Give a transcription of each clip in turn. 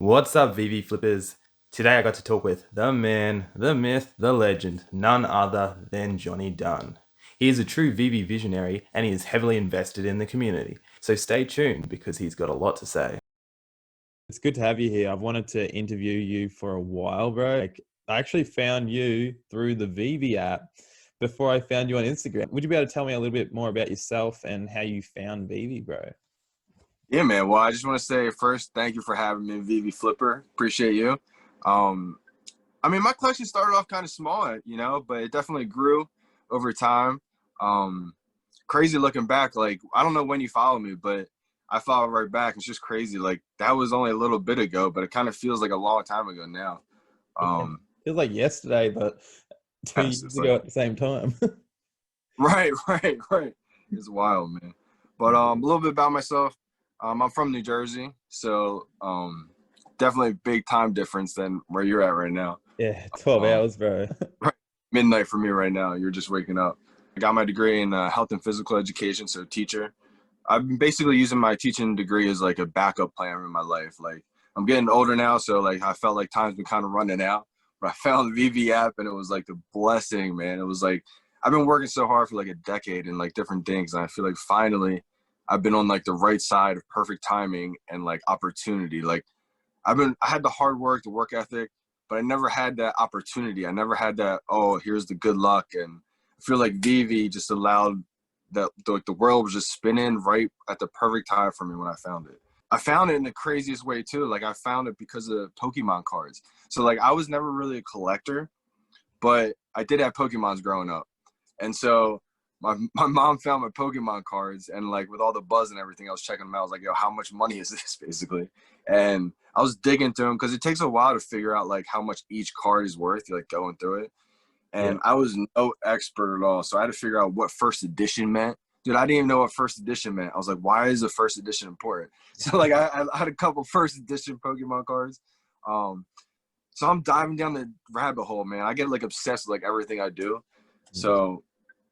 What's up, VV Flippers? Today I got to talk with the man, the myth, the legend, none other than Johnny Dunn. He is a true VV visionary and he is heavily invested in the community. So stay tuned because he's got a lot to say. It's good to have you here. I've wanted to interview you for a while, bro. I actually found you through the VeVe app before I found you on Instagram. Would you be able to tell me a little bit more about yourself and how you found VeVe, bro? Yeah, man. Well, I just want to say first, thank you for having me, VV Flipper. Appreciate you. Um, my collection started off kind of small, but it definitely grew over time. Um, Crazy looking back, like I don't know when you followed me, but I followed right back. It's just crazy. Like that was only a little bit ago, but it kind of feels like a long time ago now. Yeah. Um, Feels like yesterday, but two yes, years it's like ago at the same time. right. It's wild, man. But a little bit about myself. I'm from New Jersey, so definitely big time difference than where you're at right now. Yeah, 12 Um, hours, bro. right, midnight for me right now. You're just waking up. I got my degree in health and physical education, so teacher. I've been basically using my teaching degree as like a backup plan in my life. Like I'm getting older now, so like I felt like time's been kind of running out. But I found the VV app, and it was like a blessing, man. It was like I've been working so hard for like a decade and like different things, and I feel like finally I've been on like the right side of perfect timing and like opportunity. Like I had the hard work, the work ethic, but I never had that opportunity. I never had that, oh, here's the good luck. And I feel like VV just allowed that the world was just spinning right at the perfect time for me when I found it. I found it in the craziest way too. Like I found it because of Pokemon cards. So like I was never really a collector, but I did have Pokemons growing up. And so my mom found my Pokemon cards, and like with all the buzz and everything, I was checking them out. I was like, yo, how much money is this basically? And I was digging through them because it takes a while to figure out like how much each card is worth. You're like going through it. Yeah. And I was no expert at all. So I had to figure out what first edition meant. Dude, I didn't even know what first edition meant. I was like, why is the first edition important? So like I had a couple first edition Pokemon cards. Um, so I'm diving down the rabbit hole, man. I get like obsessed with like everything I do. So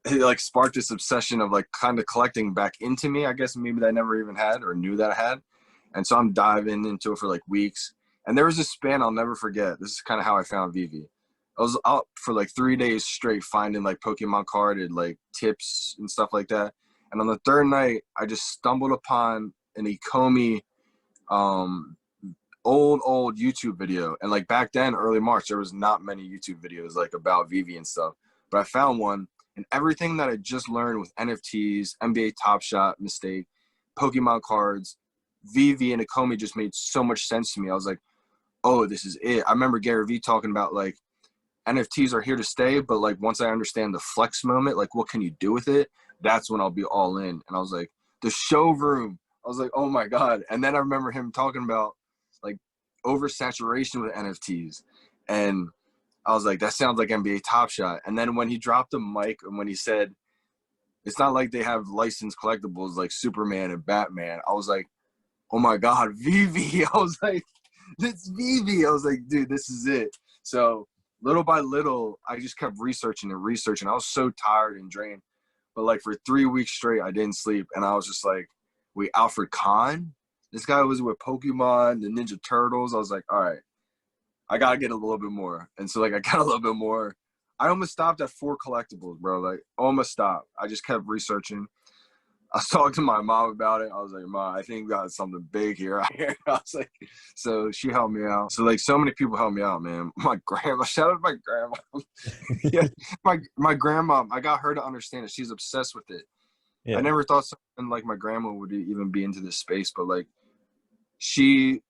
it like sparked this obsession of like kind of collecting back into me, I guess maybe that I never even had or knew that I had. And so I'm diving into it for like weeks. And there was this span I'll never forget. This is kind of how I found VeVe. I was out for like 3 days straight finding like Pokemon carded like tips and stuff like that. And on the third night, I just stumbled upon an Ecomi um old YouTube video. And like back then, early March, there was not many YouTube videos like about VeVe and stuff. But I found one, and everything that I just learned with NFTs, NBA Top Shot, Mistake, Pokemon cards, VeVe and Ecomi just made so much sense to me. I was like, oh, this is it. I remember Gary Vee talking about like NFTs are here to stay, but like once I understand the flex moment, like what can you do with it? That's when I'll be all in. And I was like, the showroom. I was like, oh my God. And then I remember him talking about like oversaturation with NFTs. And I was like, that sounds like NBA Top Shot. And then when he dropped the mic and when he said, it's not like they have licensed collectibles like Superman and Batman, I was like, oh my God, VeVe. I was like, it's VeVe. I was like, dude, this is it. So little by little, I just kept researching and researching. I was so tired and drained. But like for 3 weeks straight, I didn't sleep. And I was just like, wait, Alfred Kahn? This guy was with Pokemon, the Ninja Turtles. I was like, all right, I gotta get a little bit more. And so like I got a little bit more. I almost stopped at 4 collectibles, bro. Like almost stopped. I just kept researching. I was talking to my mom about it. I was like, Mom, I think we got something big here. I was like, so she helped me out. So like so many people helped me out, man. My grandma, shout out to my grandma. Yeah, my grandma, I got her to understand it. She's obsessed with it. I Yeah. never thought someone like my grandma would even be into this space, but like she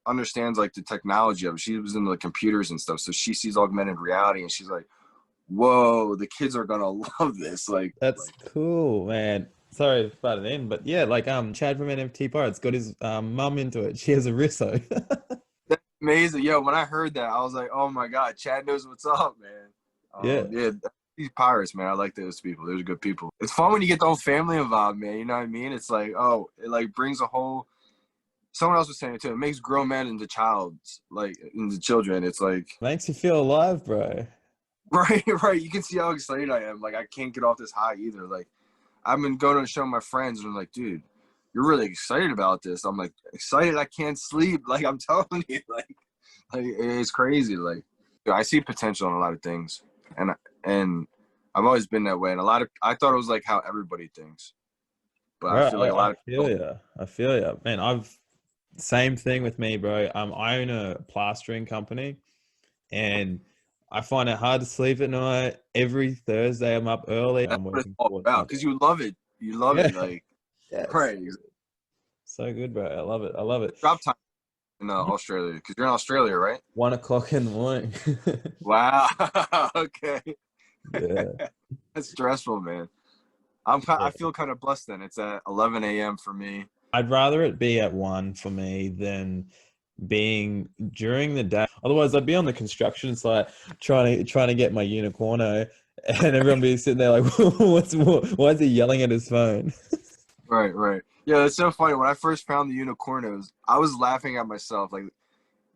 understands like the technology of it. She was into the computers and stuff, so she sees augmented reality, and she's like, "Whoa, the kids are gonna love this!" That's cool, man. Sorry to butt it in, but yeah, like Chad from NFT Pirates got his mum into it. She has a Risso. That's amazing, yo. When I heard that, I was like, "Oh my God, Chad knows what's up, man." Yeah. Yeah, these pirates, man. I like those people. Those are good people. It's fun when you get the whole family involved, man. You know what I mean? It's like, oh, it like brings a whole. Someone else was saying it too. It makes grown men into childs, like into children. It's like Makes you feel alive, bro. right. You can see how excited I am. Like I can't get off this high either. Like I've been going to show my friends, and I'm like, dude, you're really excited about this. I'm like, excited, I can't sleep. Like, I'm telling you, like it's crazy. Like, I see potential in a lot of things, and I've always been that way. And I thought it was like how everybody thinks, but I Bro, feel like a lot I of feel people, you. I feel you, man. Same thing with me, bro. I own a plastering company, and I find it hard to sleep at night. Every Thursday, I'm up early. that's I'm what it's working all towards my about goal. because you love it. You love Yeah, it, like, yeah, right. so good, bro. I love it. I love it. Drop time in Australia because you're in Australia, right? 1 o'clock in the morning. Wow. Okay. Yeah, That's stressful, man. yeah. I feel kind of blessed then. It's at 11 a.m. for me. I'd rather it be at 1 for me than being during the day. Otherwise, I'd be on the construction site trying to get my unicorno, and everyone be sitting there like, why is he yelling at his phone? Right, right. Yeah, it's so funny. When I first found the unicornos, I was laughing at myself, like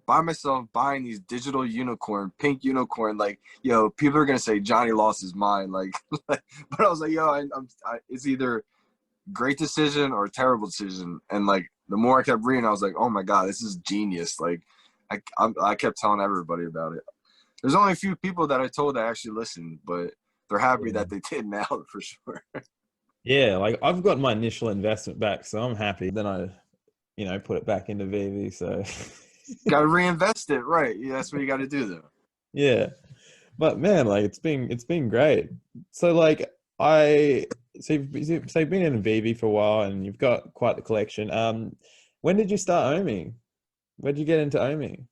by myself buying these digital unicorn, pink unicorn. Like, yo, people are gonna say Johnny lost his mind. Like, but I was like, yo, it's either great decision or terrible decision. And like, the more I kept reading, I was like, oh my god, this is genius. Like, I kept telling everybody about it. There's only a few people that I told that actually listened, but they're happy Yeah. that they did now for sure. Yeah, like I've got my initial investment back, so I'm happy. Then I put it back into VeVe. So Got to reinvest it, right? Yeah, that's what you got to do, though. yeah, but man, like it's been great. So like so you've been in VeVe for a while, and you've got quite the collection. When did you start oming? When did you get into oming?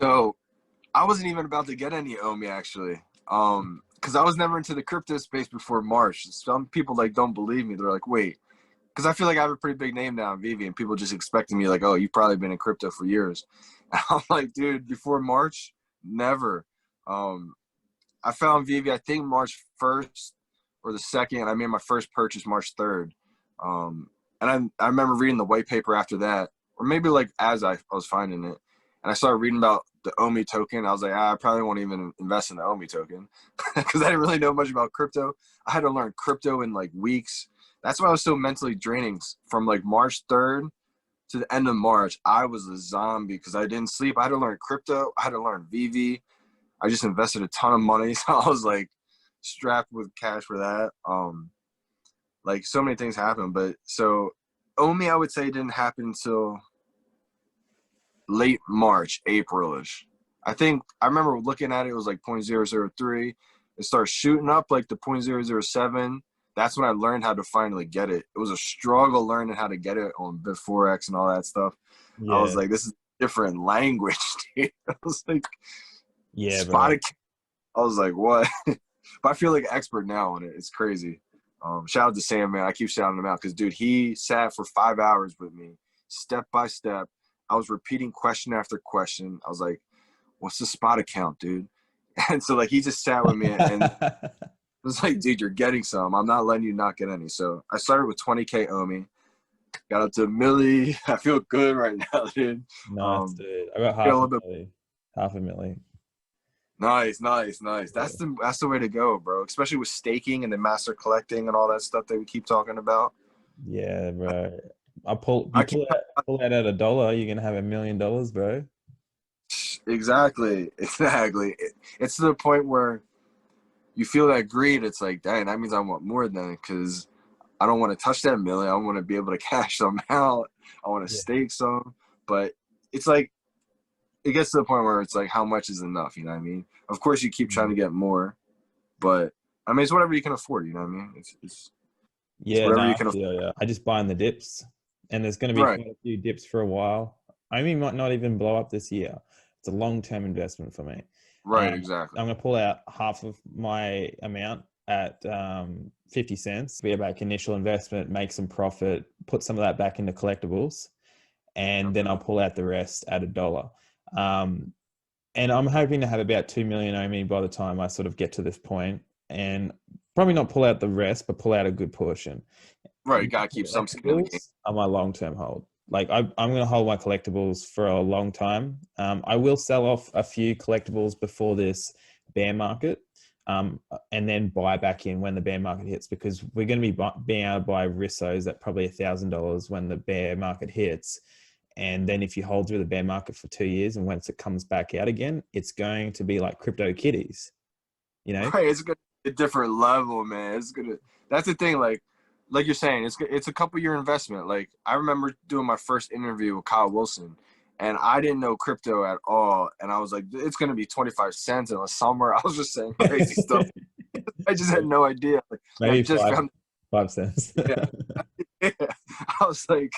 So I wasn't even about to get any Omi actually, because I was never into the crypto space before March. Some people like don't believe me. They're like, wait, because I feel like I have a pretty big name now in VeVe, and people just expecting me like, oh, you've probably been in crypto for years. And I'm like, dude, before March, never. Um, I found VeVe, I think March 1st or the 2nd. I made my first purchase March 3rd. And I remember reading the white paper after that, or maybe like as I was finding it. And I started reading about the OMI token. I was like, I probably won't even invest in the OMI token because I didn't really know much about crypto. I had to learn crypto in like weeks. That's why I was so mentally draining from like March 3rd to the end of March. I was a zombie because I didn't sleep. I had to learn crypto. I had to learn VeVe. I just invested a ton of money. So I was like strapped with cash for that. Like so many things happened. But so OMI, I would say didn't happen until late March, April-ish. I think I remember looking at it, it was like 0.003. It started shooting up like the 0.007. That's when I learned how to finally get it. It was a struggle learning how to get it on BitForex and all that stuff. I was Yeah, like, this is a different language, dude. I was like, yeah, bro. spotted. I was like, what? But I feel like an expert now on it. It's crazy. Shout out to Sam, man. I keep shouting him out because, dude, he sat for 5 hours with me, step by step. I was repeating question after question. I was like, what's the spot account, dude? And so, like, he just sat with me and it was like, dude, you're getting some. I'm not letting you not get any. So I started with 20K OMI, got up to a milli. I feel good right now, dude. Nice, dude. I got Feel a half a little bit milli. Half a milli. nice. Yeah. That's the way to go, bro. Especially with staking and the master collecting and all that stuff that we keep talking about. Yeah, bro. I pull I you keep pull that at $1, you're gonna have $1 million, bro. exactly. It's to the point where you feel that greed. It's like, dang, that means I want more than because I don't want to touch that million. I want to be able to cash some out. I want to Yeah. stake some, but it's like it gets to the point where it's like, how much is enough? You know what I mean? Of course, you keep trying to get more, but I mean, it's whatever you can afford. You know what I mean? It's Yeah, no, whatever you I can afford. feel yeah. I just buy in the dips, and there's going to be Right, quite a few dips for a while. I mean, might not even blow up this year. It's a long-term investment for me. right, I'm exactly. going to pull out half of my amount at 50 cents, be about initial investment, make some profit, put some of that back into collectibles, and then I'll pull out the rest at $1. And I'm hoping to have about 2 million OMI by the time I sort of get to this point, and probably not pull out the rest, but pull out a good portion. Right, you gotta keep some skin in the game. Collectibles are my long-term hold. Like I'm going to hold my collectibles for a long time. I will sell off a few collectibles before this bear market. and then buy back in when the bear market hits, because we're going to be being able to buy rissos at probably $1,000 when the bear market hits. And then if you hold through the bear market for 2 years, and once it comes back out again, it's going to be like crypto kitties, you know? Right, it's gonna be a different level, man. It's gonna. That's the thing, like you're saying, it's a couple year investment. Like I remember doing my first interview with Kyle Wilson, and I didn't know crypto at all, and I was like, it's gonna be 25 cents in the summer. I was just saying crazy stuff. I just had no idea. Like, I Maybe just found. 5 cents. Yeah, yeah. I was like,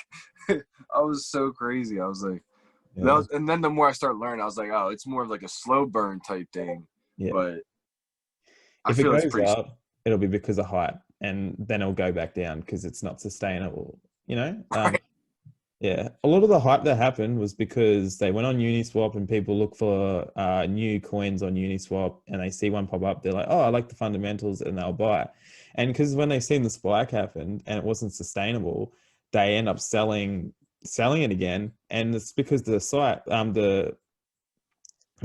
I was so crazy. I was like, Yeah. that was, and then the more I started learning, I was like, oh, it's more of like a slow burn type thing. Yeah. But I If it feel it's goes pretty. up, it'll be because of hype, and then it'll go back down because it's not sustainable, you know? Right. Yeah. A lot of the hype that happened was because they went on Uniswap and people look for new coins on Uniswap, and they see one pop up. They're like, oh, I like the fundamentals, and they'll buy. And because when they've seen the spike happen and it wasn't sustainable, they end up selling it again. And it's because the site, the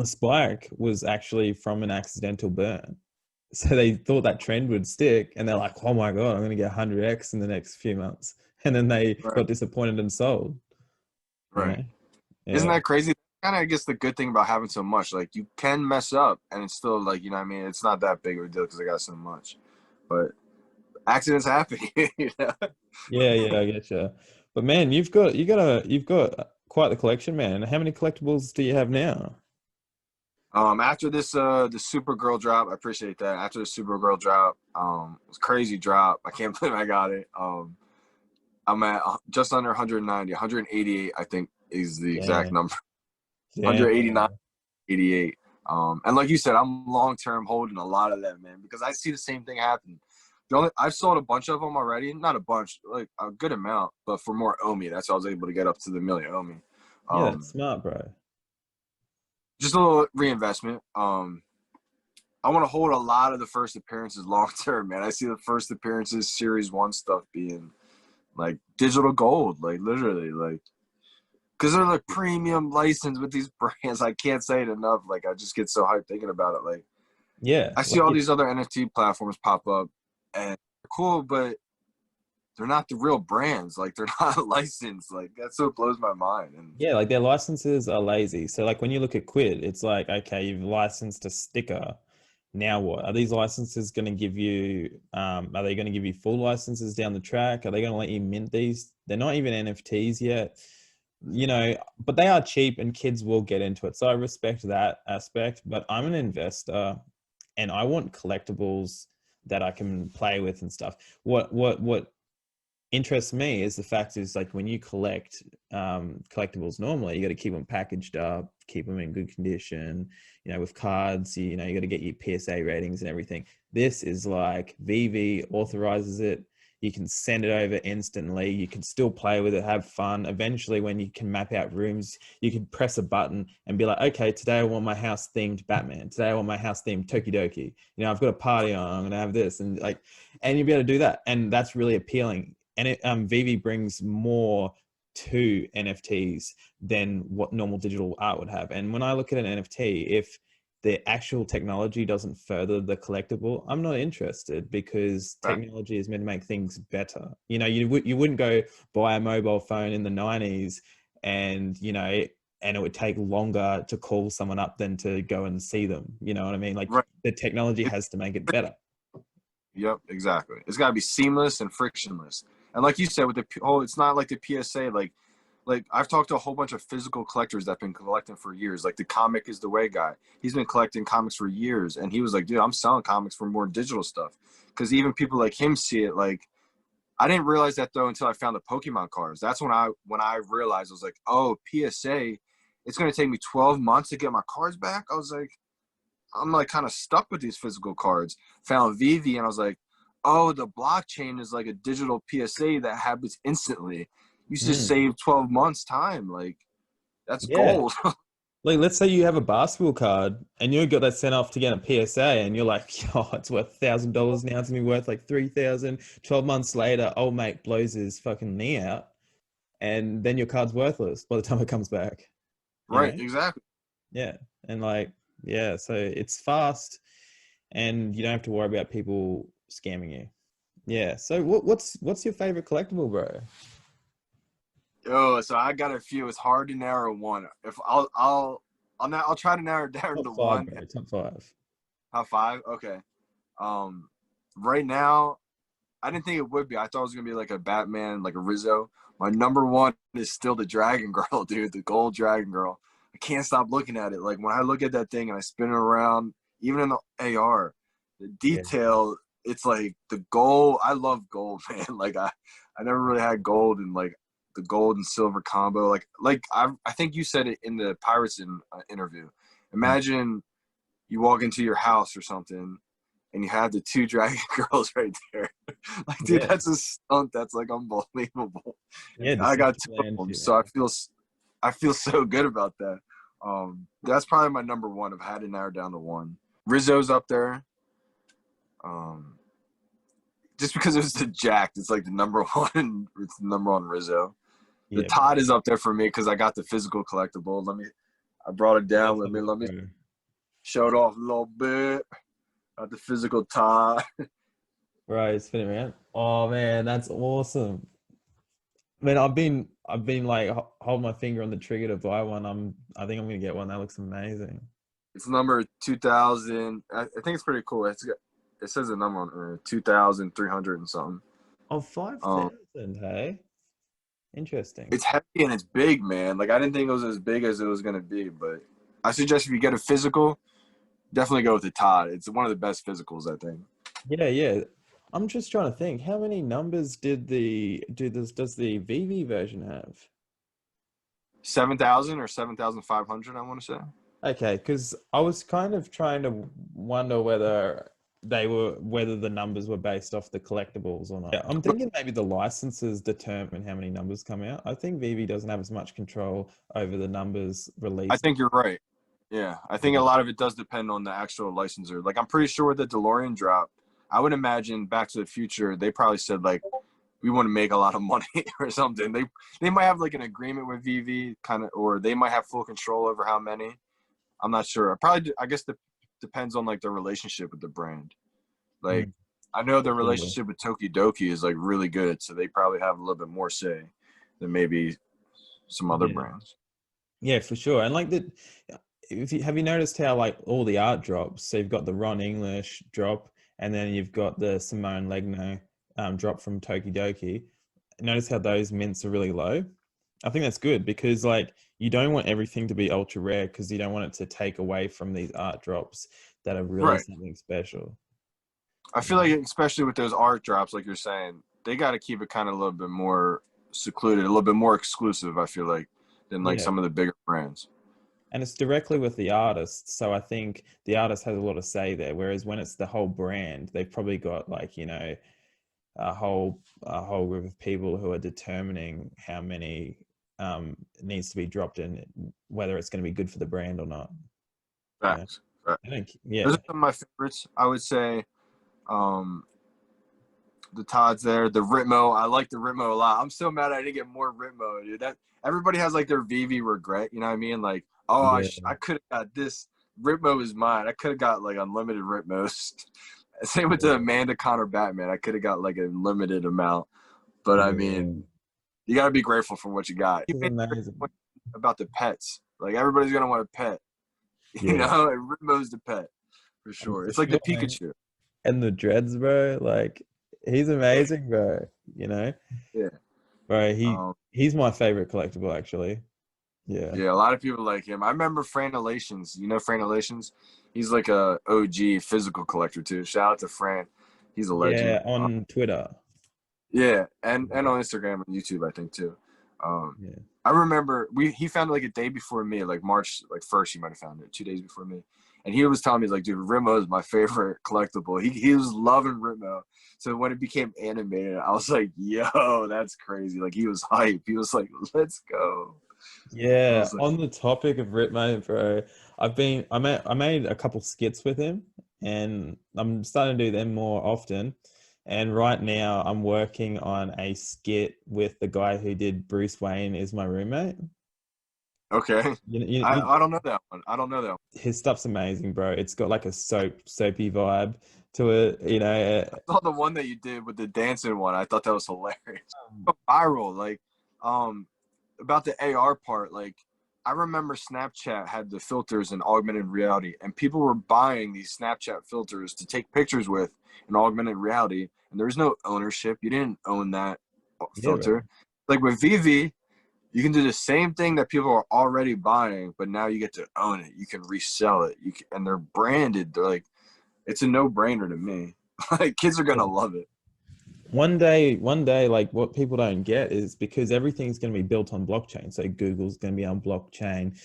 spike was actually from an accidental burn. So they thought that trend would stick, and they're like, oh my God, I'm going to get 100x in the next few months. And then they got disappointed and sold. Right. You know? Yeah. Isn't that crazy? Kind of, I guess, the good thing about having so much. Like, you can mess up, and it's still, like, you know what I mean? It's not that big of a deal because I got so much. But accidents happen, you know? Yeah, I get you. But man, you've got quite the collection, man. How many collectibles do you have now? After this, the Supergirl drop, I appreciate that. After the Supergirl drop, it was a crazy drop. I can't believe I got it. I'm at just under 190, 188, I think is the exact number. 189, 88. And like you said, I'm long-term holding a lot of that, man, because I see the same thing happen. I've sold a bunch of them already. Not a bunch, like a good amount, but for more OMI. That's how I was able to get up to the million OMI. Yeah, that's smart, bro. Just a little reinvestment. I want to hold a lot of the first appearances long-term, man. I see the first appearances, Series 1 stuff being like digital gold, like literally, like, because they're like premium license with these brands. I can't say it enough. Like, I just get so hyped thinking about it. Like, yeah, I see all these other NFT platforms pop up, and they're cool, but they're not the real brands. Like, they're not licensed. Like, that's what blows my mind. And yeah, like their licenses are lazy. So like when you look at Quid, it's like, okay, you've licensed a sticker. Now what? Are these licenses going to give you, are they going to give you full licenses down the track? Are they going to let you mint these? They're not even NFTs yet, you know, but they are cheap and kids will get into it. So I respect that aspect, but I'm an investor and I want collectibles that I can play with and stuff. What interests me is the fact is, like, when you collect collectibles normally, you got to keep them packaged up, keep them in good condition, you know, with cards, you know, you got to get your PSA ratings and everything. This is like VeVe authorizes it. You can send it over instantly. You can still play with it, have fun. Eventually, when you can map out rooms, you can press a button and be like, okay, today I want my house themed Batman. Today I want my house themed Tokidoki. You know, I've got a party on, I'm going to have this. And like, and you'll be able to do that. And that's really appealing. And VeVe brings more to NFTs than what normal digital art would have. And when I look at an NFT, if the actual technology doesn't further the collectible, I'm not interested, because technology is meant to make things better. You know, you wouldn't go buy a mobile phone in the 90s and, you know, and it would take longer to call someone up than to go and see them. You know what I mean? Like, the technology has to make it better. Yep, exactly. It's got to be seamless and frictionless. And like you said, with the it's not like the PSA. Like I've talked to a whole bunch of physical collectors that've been collecting for years. Like the Comic is the Way guy. He's been collecting comics for years, and he was like, "Dude, I'm selling comics for more digital stuff." Because even people like him see it. Like, I didn't realize that though until I found the Pokemon cards. That's when I realized, I was like, "Oh, PSA, it's going to take me 12 months to get my cards back." I was like, I'm like kind of stuck with these physical cards. Found VeVe, and I was like, oh, the blockchain is like a digital PSA that happens instantly. You just save 12 months time. Like, that's gold. Like, let's say you have a basketball card and you got that sent off to get a PSA, and you're like, oh, it's worth $1,000 now. It's going to be worth like 3,000. 12 months later, old mate blows his fucking knee out, and then your card's worthless by the time it comes back. Right, know? exactly. Yeah. And like, yeah, so it's fast. and you don't have to worry about people scamming you. Yeah. So what's your favorite collectible, bro? Oh, so I got a few. It's hard to narrow one. If I'll try to narrow it down Top to five, one. bro. Top five. Top five. Okay. Um, right now, I didn't think it would be. I thought it was gonna be like a Batman, like a Rizzo. My number one is still the Dragon Girl, dude. The gold Dragon Girl. I can't stop looking at it. Like when I look at that thing and I spin it around, even in the AR, the Yeah. detail. It's like the gold. I love gold, man. Like I never really had gold and like the gold and silver combo. Like I think you said it in the Pirates interview. Imagine you walk into your house or something and you have the two Dragon Girls right there. Like, dude, Yeah. that's a stunt. That's like unbelievable. Yeah. I got two of Decepticon them, shit, so man. I feel so good about that. That's probably my number one. I've had it narrowed down to one. Rizzo's up there. Just because it was the Jacked, it's like the number one. It's the number one Rizzo. The Yeah, bro. Todd is up there for me because I got the physical collectible. I brought it down. Let me Bro. show it off a little bit. Got the physical Todd. Right, spin it around. Oh man, that's awesome. Man, I've been like hold my finger on the trigger to buy one. I think I'm gonna get one. That looks amazing. It's number 2000. I think it's pretty cool. It says a number on 2,300 and something. Oh, Um, 5,000, hey? Interesting. it's heavy and it's big, man. Like I didn't think it was as big as it was gonna be, but I suggest if you get a physical, definitely go with the Todd. It's one of the best physicals, I think. Yeah, yeah. I'm just trying to think, how many numbers does the VV version have? 7,000 or 7,500, I want to say. Okay, because I was kind of trying to wonder whether the numbers were based off the collectibles or not. Yeah, I'm thinking maybe the licenses determine how many numbers come out. I think VV doesn't have as much control over the numbers I released. think you're right. Yeah, I think a lot of it does depend on the actual licensor. Like I'm pretty sure with the DeLorean drop, I would imagine Back to the Future, they probably said like we want to make a lot of money or something. They might have like an agreement with VV kind of, or they might have full control over how many. I'm not sure. I guess the depends on like their relationship with the brand. Like Mm, I know for their sure. relationship with Tokidoki is like really good, so they probably have a little bit more say than maybe some other Yeah. brands. Yeah, for sure. And like the, have you noticed how like all the art drops? So you've got the Ron English drop, and then you've got the Simone Legno drop from Tokidoki. Notice how those mints are really low. I think that's good because like you don't want everything to be ultra rare because you don't want it to take away from these art drops that are really Right. something special. I feel like especially with those art drops, like you're saying, they got to keep it kind of a little bit more secluded, a little bit more exclusive. I feel like than like Yeah. some of the bigger brands. And it's directly with the artist. So I think the artist has a lot of say there. Whereas when it's the whole brand, they've probably got like, a whole group of people who are determining how many needs to be dropped in, whether it's going to be good for the brand or not. Yeah. Facts. Facts. I think, Those yeah. are some of my favorites. I would say um, the Todd's there. The Ritmo, I like the Ritmo a lot. I'm so mad I didn't get more Ritmo, dude. That everybody has like their VV regret. You know what I mean? Like, oh, Yeah. I could have got this. Ritmo is mine. I could have got like unlimited Ritmos. Same with the Yeah. Amanda Connor Batman. I could have got like a limited amount. But I Yeah. mean, you got to be grateful for what you got. This is amazing. About the pets. Like everybody's gonna want a pet. You Yeah. know, and Ritmo's the pet for And sure. for It's like the sure, man. Pikachu. And the dreads, bro. Like, he's Yeah. amazing, bro. You know? Yeah. Bro, Um, he's my favorite collectible, actually. Yeah. yeah, a lot of people like him. I remember Franelations. You know Franelations? He's like a OG physical collector too. Shout out to Fran. He's a legend. Yeah, on Twitter. Yeah, and on Instagram and YouTube, I think too. Um, Yeah. I remember he found it like a day before me, like March like 1st. He might have found it 2 days before me, and he was telling me like, dude, Rimo is my favorite collectible. He was loving Rimo. So when it became animated, I was like, yo, that's crazy. Like he was hype. He was like, let's go. I Yeah, was like, on the topic of Ritmo, bro, I made a couple skits with him, and I'm starting to do them more often. And right now, I'm working on a skit with the guy who did Bruce Wayne is my roommate. Okay. You, I don't know that one. I don't know that one. his stuff's amazing, bro. It's got like a soapy vibe to it, you know. I saw the one that you did with the dancing one. I thought that was hilarious. Viral, like, about the AR part. Like, I remember Snapchat had the filters in augmented reality, and people were buying these Snapchat filters to take pictures with in augmented reality, and there was no ownership. You didn't own that Yeah, bro. filter. Like with VeVe, you can do the same thing that people are already buying, but now you get to own it. You can resell it. And they're branded. They're like, it's a no-brainer to me. Like, kids are gonna love it. One day, like what people don't get is because everything's going to be built on blockchain. So Google's going to be on blockchain,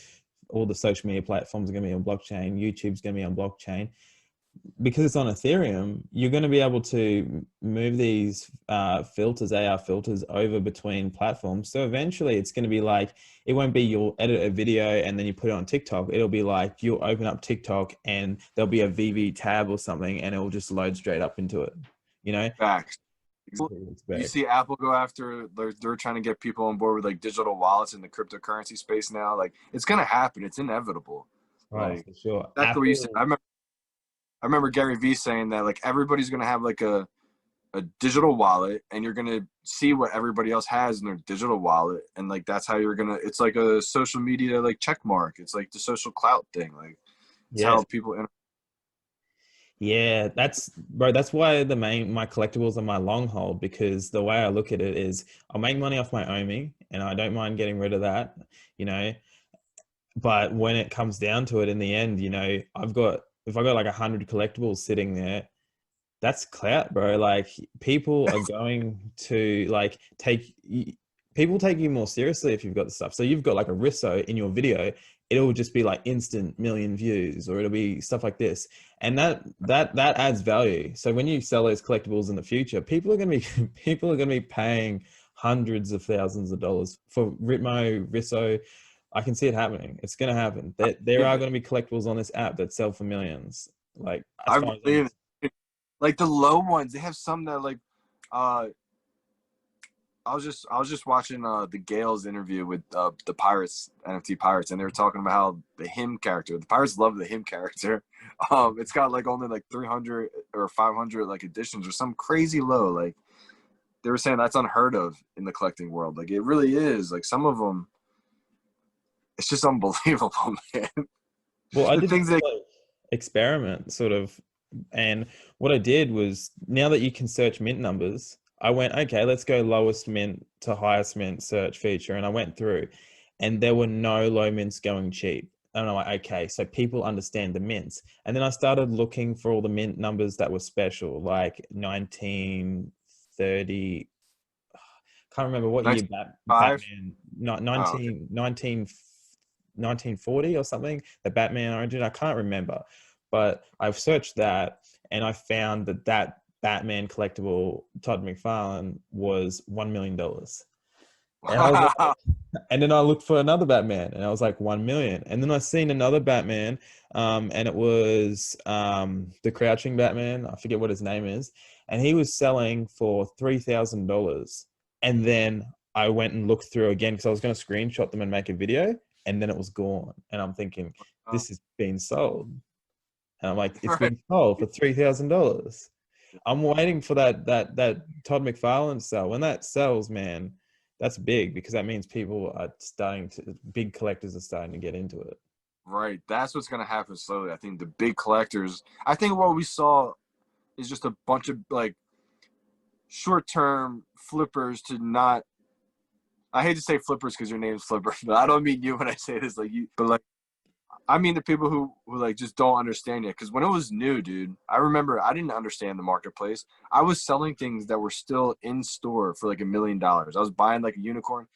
all the social media platforms are going to be on blockchain, YouTube's going to be on blockchain. Because it's on Ethereum, you're going to be able to move these filters, AR filters, over between platforms. So eventually it's going to be like, it won't be you'll edit a video and then you put it on TikTok. It'll be like you'll open up TikTok and there'll be a VeVe tab or something and it will just load straight up into it, you know? Facts. You see Apple go after, they're trying to get people on board with like digital wallets in the cryptocurrency space now. Like, it's gonna happen. It's inevitable. Oh, Like, for sure. that's what you said. I remember Gary Vee saying that like everybody's gonna have like a digital wallet, and you're gonna see what everybody else has in their digital wallet, and like that's how you're gonna. It's like a social media like check mark. It's like the social clout thing. Like, it's how people. Yeah, that's why my collectibles are my long hold, because the way I look at it is I'll make money off my OMI and I don't mind getting rid of that, you know, but when it comes down to it in the end, you know, if I got like 100 collectibles sitting there, that's clout, bro. Like people are going to like people take you more seriously if you've got the stuff. So you've got like a Risso in your video, it'll just be like instant million views, or it'll be stuff like this. And that adds value. So when you sell those collectibles in the future, people are going to be paying hundreds of thousands of dollars for Risso. I can see it happening. It's going to happen. There are going to be collectibles on this app that sell for millions. Like, as I far as believe it. Like the low ones, they have some that like, I was just watching the Gales interview with the Pirates, NFT Pirates, and they were talking about how the him character, the Pirates love the him character. It's got like only like 300 or 500 like editions or some crazy low. Like, they were saying that's unheard of in the collecting world. Like, it really is. Like, some of them, it's just unbelievable, man. Well, I The did things that like experiment sort of, and what I did was, now that you can search mint numbers, I went, okay, let's go lowest mint to highest mint search feature, and I went through, and there were no low mints going cheap. And I'm like, okay, so people understand the mints. And then I started looking for all the mint numbers that were special, like 1930. Can't remember what year 5. Batman, not Oh, okay. 1940 or something, the Batman origin. I can't remember, but I've searched that and I found that Batman collectible Todd McFarlane was $1 million. And I was Wow. like, and then I looked for another Batman and I was like 1 million. And then I seen another Batman, and it was the Crouching Batman. I forget what his name is. And he was selling for $3,000. And then I went and looked through again because I was going to screenshot them and make a video. And then it was gone. And I'm thinking, this is being sold. And I'm like, it's Right. been sold for $3,000. I'm waiting for that Todd McFarlane sell. When that sells, man, that's big, because that means big collectors are starting to get into it. Right. That's what's gonna happen slowly. I think the big collectors. I think what we saw is just a bunch of like short-term flippers to not. I hate to say flippers because your name's Flipper, but I don't mean you when I say this. Like you, but like I mean the people who like just don't understand yet. Because when it was new, dude, I remember I didn't understand the marketplace. I was selling things that were still in store for like $1 million. I was buying like a unicorn,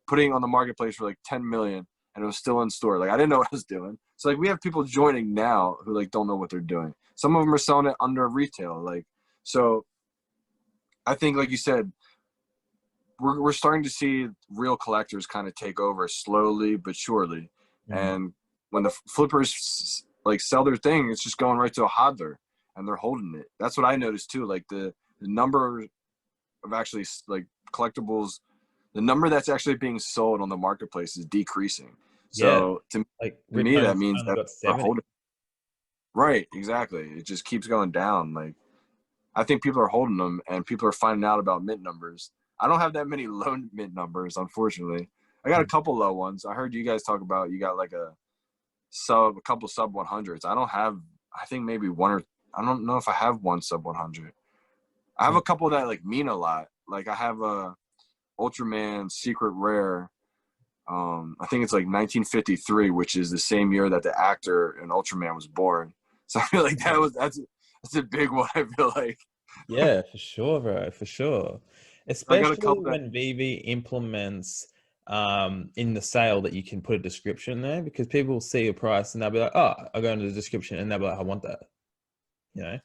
putting it on the marketplace for like 10 million, and it was still in store. Like, I didn't know what I was doing. So like we have people joining now who like don't know what they're doing. Some of them are selling it under retail. Like, so I think, like you said, we're starting to see real collectors kind of take over slowly but surely. And when the flippers like sell their thing, it's just going right to a hodler and they're holding it. That's what I noticed too. Like the number of actually like collectibles, the number that's actually being sold on the marketplace is decreasing. Yeah. So to Like Rip me, that Currency means only that got people are 70. holding. Right, exactly. It just keeps going down. Like I think people are holding them, and people are finding out about mint numbers. I don't have that many low mint numbers, unfortunately. I got a couple low ones. I heard you guys talk about you got like a couple sub 100s. I don't have. I think maybe one or I don't know if I have one sub 100. I have a couple that like mean a lot. Like I have a Ultraman Secret Rare. I think it's like 1953, which is the same year that the actor in Ultraman was born. So I feel like that's a big one. I feel like Yeah, for sure, bro, for sure. I got a Especially couple that when VeVe implements in the sale that you can put a description there, because people will see a price and they'll be like, oh, I'll go into the description and they'll be like, I want that, you know?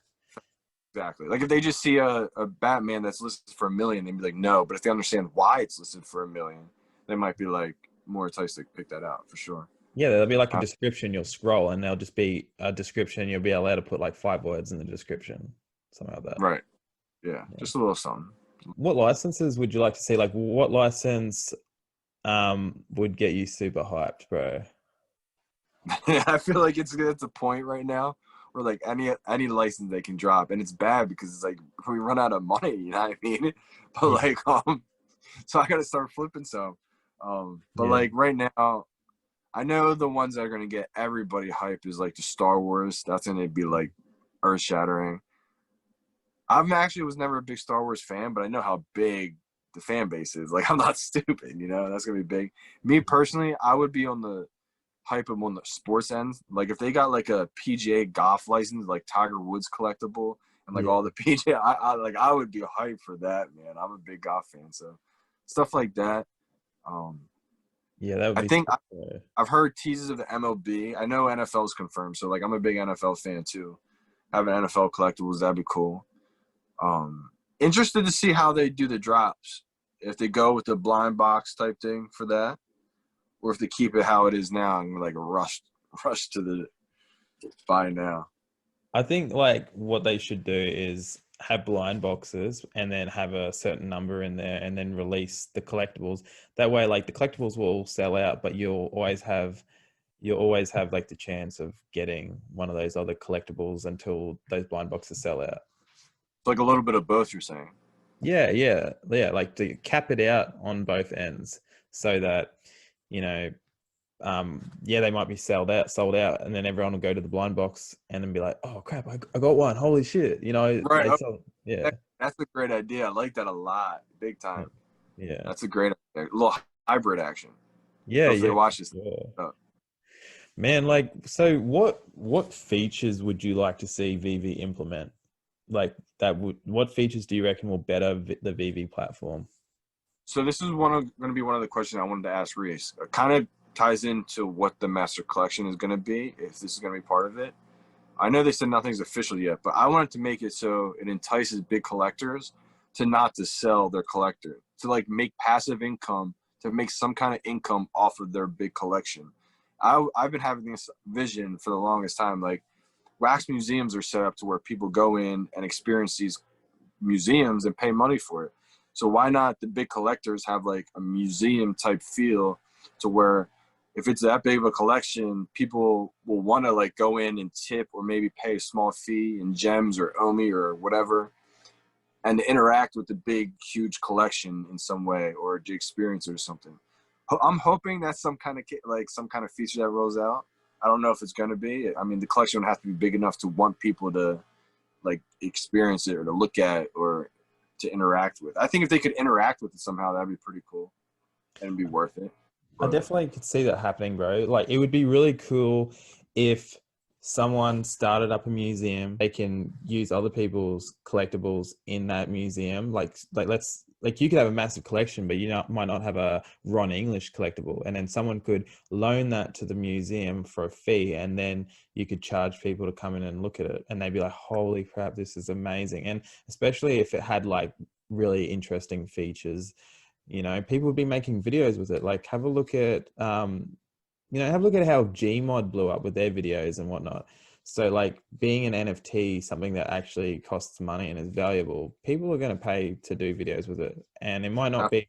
exactly like if they just see a Batman that's listed for $1 million, they'd be like, no. But if they understand why it's listed for $1 million, they might be like more enticed to pick that out for sure. Yeah, there'll be like a Uh, description, you'll scroll and there'll just be a description. You'll be allowed to put like 5 words in the description, something like that. right. Yeah. Yeah. Just a little something. What licenses would you like to see? Like what license would get you super hyped, bro? I feel like it's a point right now where like any license they can drop, and it's bad because it's like we run out of money. You know what I mean? But Yeah. like so I got to start flipping some. But Yeah. like right now, I know the ones that are gonna get everybody hyped is like the Star Wars. That's gonna be like earth shattering. I'm actually was never a big Star Wars fan, but I know how big the fan base is. Like I'm not stupid, you know. That's gonna be big. Me personally, I would be on the hype them on the sports end. Like if they got like a PGA golf license, like Tiger Woods collectible, and like Yeah. all the PGA, I would be hyped for that, man. I'm a big golf fan, so stuff like that. Um, Yeah, that would I be think sick, bro. I've heard teases of the MLB. I know NFL is confirmed, so like I'm a big NFL fan too. Having NFL collectibles, that'd be cool. Interested to see how they do the drops. If they go with the blind box type thing for that, or if they keep it how it is now and like rush to the buy now. I think like what they should do is have blind boxes and then have a certain number in there and then release the collectibles. That way, like the collectibles will all sell out, but you'll always have like the chance of getting one of those other collectibles until those blind boxes sell out. It's like a little bit of both, you're saying. Yeah, yeah, yeah. Like to cap it out on both ends so that, you know, yeah, they might be sold out, and then everyone will go to the blind box and then be like, oh crap, I got one. Holy shit. You know, Right. they Oh, sell, yeah. that's a great idea. I like that a lot. Big Yeah. time. Yeah. That's a great idea. A little hybrid action. Yeah. Hopefully Yeah. watch this. Sure. Oh. Man, like, so what features would you like to see VeVe implement? Like what features do you reckon will better the VeVe platform? So this is going to be one of the questions I wanted to ask Reese. It kind of ties into what the master collection is going to be, if this is going to be part of it. I know they said nothing's official yet, but I wanted to make it so it entices big collectors to not to sell their collector, to like make passive income, to make some kind of income off of their big collection. I've been having this vision for the longest time. Like wax museums are set up to where people go in and experience these museums and pay money for it. So why not the big collectors have like a museum type feel to where if it's that big of a collection, people will want to like go in and tip or maybe pay a small fee in gems or Omi or whatever and interact with the big, huge collection in some way or to experience it or something. I'm hoping that's some kind of feature that rolls out. I don't know if it's going to be. I mean, the collection would have to be big enough to want people to like experience it or to look at or to interact with. I think if they could interact with it somehow, that'd be pretty cool and it'd be worth it. I But definitely could see that happening, bro. Like it would be really cool if someone started up a museum. They can use other people's collectibles in that museum. Like let's like you could have a massive collection, but might not have a Ron English collectible, and then someone could loan that to the museum for a fee, and then you could charge people to come in and look at it, and they'd be like, "Holy crap, this is amazing!" And especially if it had like really interesting features, people would be making videos with it. Like have a look at have a look at how Gmod blew up with their videos and whatnot. So like being an NFT, something that actually costs money and is valuable, people are going to pay to do videos with it. And it might not be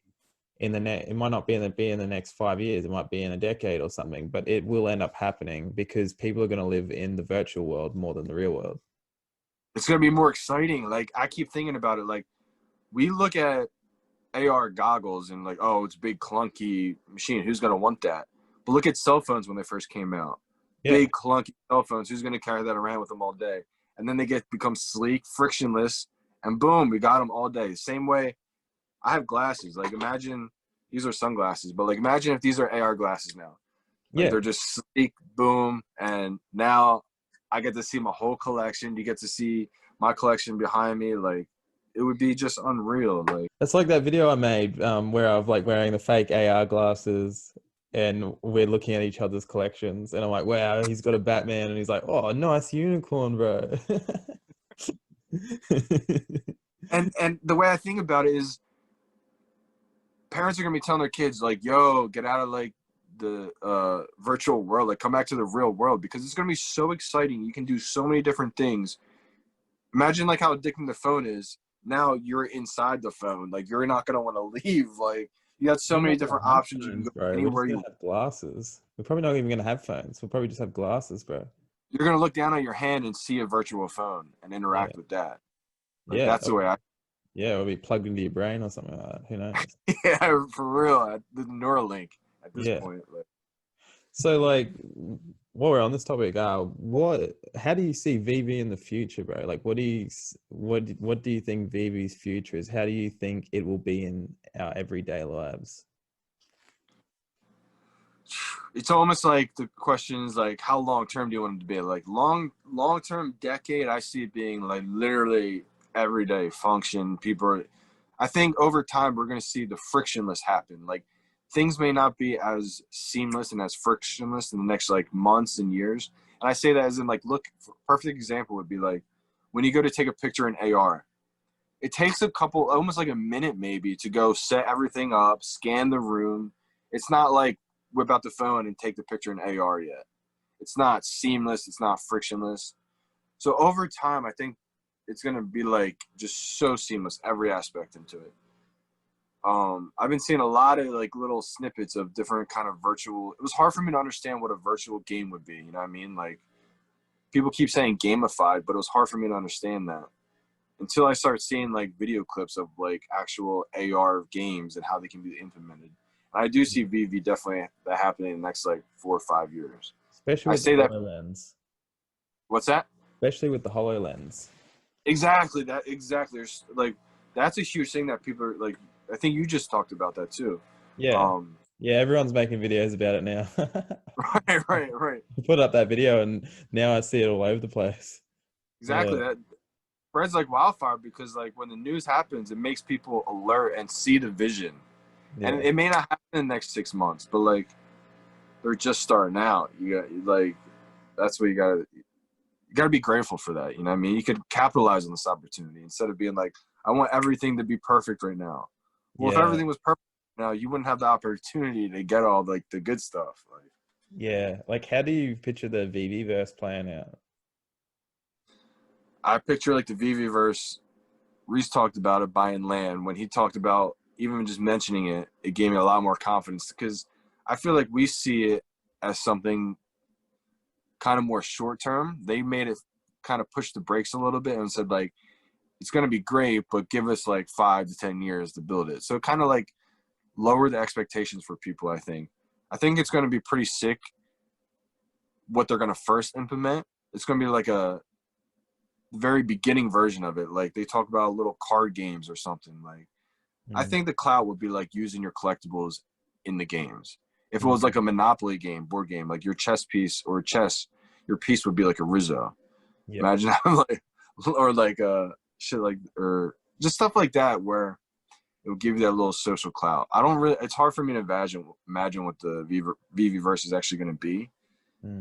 it might not be in the next 5 years, it might be in a decade or something, but it will end up happening because people are going to live in the virtual world more than the real world. It's going to be more exciting. Like, I keep thinking about it. Like, we look at AR goggles and like, oh, it's a big clunky machine. Who's going to want that? But look at cell phones when they first came out. Yeah. Big clunky cell phones. Who's going to carry that around with them all day? And then they become sleek, frictionless, and boom, we got them all day. Same way, I have glasses. Like, imagine these are sunglasses, but like, imagine if these are AR glasses now. Like, Yeah. they're just sleek, boom, and now I get to see my whole collection. You get to see my collection behind me. Like, it would be just unreal. Like, It's like that video I made where I was like wearing the fake AR glasses and we're looking at each other's collections and I'm like, wow, he's got a Batman, and he's like, oh, nice unicorn, bro. and the way I think about it is, parents are gonna be telling their kids like, yo, get out of like the virtual world, like come back to the real world, because it's gonna be so exciting. You can do so many different things. Imagine like how addicting the phone is. Now you're inside the phone, like you're not gonna want to leave. Like, you got so many different options. Phones, You can go bro. We're just anywhere gonna have glasses. We're probably not even gonna have phones. We'll probably just have glasses, bro. you're gonna look down at your hand and see a virtual phone and interact with that. Like, Yeah. that's the way I. Yeah, it'll be plugged into your brain or something like that. Who knows? Yeah, for real. The Neuralink at this Yeah. point. Like, So, like, while we're on this topic, how do you see VeVe in the future, bro? Like, what do you think VeVe's future is? How do you think it will be in our everyday lives? it's almost like the question is like, how long term do you want it to be? Like, long term, decade. I see it being like literally everyday function. I think over time we're going to see the frictionless happen. Like, things may not be as seamless and as frictionless in the next like months and years. And I say that as in like, look, perfect example would be like when you go to take a picture in AR. It takes almost like a minute maybe to go set everything up, scan the room. It's not like whip out the phone and take the picture in AR yet. It's not seamless. It's not frictionless. So over time, I think it's going to be like just so seamless, every aspect into it. I've been seeing a lot of like little snippets of different kind of virtual. It was hard for me to understand what a virtual game would be. You know what I mean? Like, people keep saying gamified, but it was hard for me to understand that until I start seeing like video clips of like actual AR games and how they can be implemented. And I do see VeVe definitely that happening in the next like 4 or 5 years. Especially I with say the that. HoloLens. What's that? Especially with the HoloLens. Exactly. There's like, that's a huge thing that people are like. I think you just talked about that too. Yeah. Yeah, everyone's making videos about it now. Right. Put up that video and now I see it all over the place. Exactly. Yeah. That spreads like wildfire, because like when the news happens, it makes people alert and see the vision. Yeah. And it may not happen in the next 6 months, but like they're just starting out. You got like, that's what you gotta be grateful for that. You know what I mean? You could capitalize on this opportunity instead of being like, I want everything to be perfect right now. Well, if everything was perfect now, you wouldn't have the opportunity to get all like the good stuff. Like, yeah. Like, how do you picture the VeVeVerse playing out? I picture like the VeVeVerse. Reese talked about it, buying land. When he talked about even just mentioning it, it gave me a lot more confidence, because I feel like we see it as something kind of more short term. They made it kind of push the brakes a little bit and said like, it's going to be great, but give us like 5 to 10 years to build it. So kind of like lower the expectations for people. I think it's going to be pretty sick what they're going to first implement. It's going to be like a very beginning version of it. Like, they talk about little card games or something. Like, I think the cloud would be like using your collectibles in the games. If it was like a Monopoly game, board game, like your chess piece or chess, your piece would be like a Rizzo. Yep. Imagine like, or like shit like, or just stuff like that, where it will give you that little social clout. It's hard for me to imagine what the VeVeVerse is actually going to be,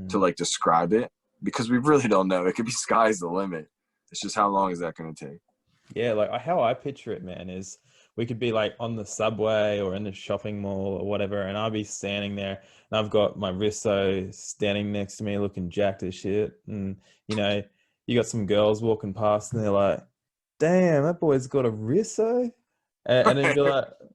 to like describe it, because we really don't know. It could be sky's the limit. It's just, how long is that going to take? Yeah, like how I picture it, man, is we could be like on the subway or in the shopping mall or whatever, and I'll be standing there and I've got my Risso standing next to me looking jacked as shit. And, you know, you got some girls walking past and they're like, damn, that boy's got a Risso. And then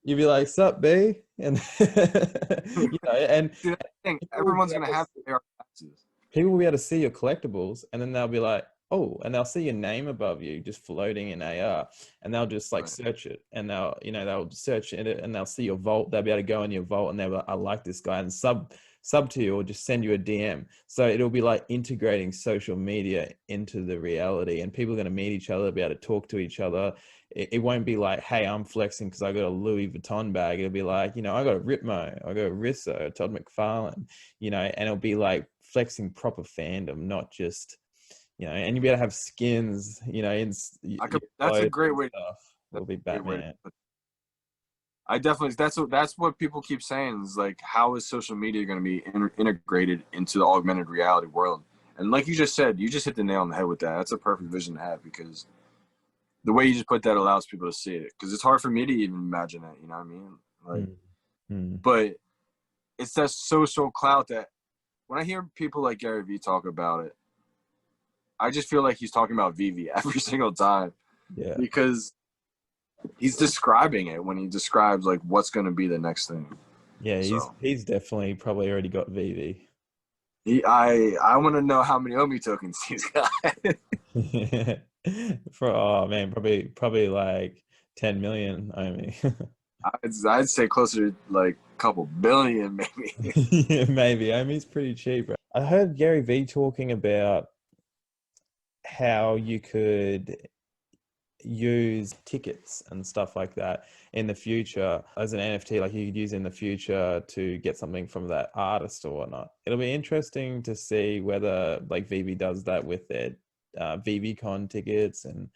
you'd be like, "Sup, B?" And and See, that's the thing. people will be Everyone's able gonna to have to pay our taxes. people will be able to see your collectibles, and then they'll be like, "Oh," and they'll see your name above you just floating in AR, and they'll just like Right. search it, and they'll search in it, and they'll see your vault. They'll be able to go in your vault, and they'll be like, "I like this guy," and sub to you, or just send you a DM. So it'll be like integrating social media into the reality, and people are going to meet each other, be able to talk to each other. It won't be like, "Hey, I'm flexing because I got a Louis Vuitton bag." It'll be like, I got a Ritmo, I got a Risso, Todd McFarlane, and it'll be like flexing proper fandom, not just, and you'll be able to have skins, That's a clothes great and way. stuff. That's It'll be a great way. Batman. I definitely that's what people keep saying is like, how is social media going to be integrated into the augmented reality world? And like you just said, you just hit the nail on the head with that. That's a perfect vision to have, because the way you just put that allows people to see it. Because it's hard for me to even imagine that. You know what I mean? Like, but it's that social clout that when I hear people like Gary Vee talk about it, I just feel like he's talking about VeVe every single time, Yeah. because he's describing it when he describes like what's going to be the next thing. Yeah, So he's definitely probably already got VeVe. I want to know how many Omi tokens he's got. Oh man, probably like 10 million only. I'd say closer to like a couple billion, maybe. Yeah, maybe. I mean, it's pretty cheap, right? I heard Gary Vee talking about how you could use tickets and stuff like that in the future as an NFT, like you could use in the future to get something from that artist or whatnot. It'll be interesting to see whether like VeVe does that with their VeVeCon tickets, and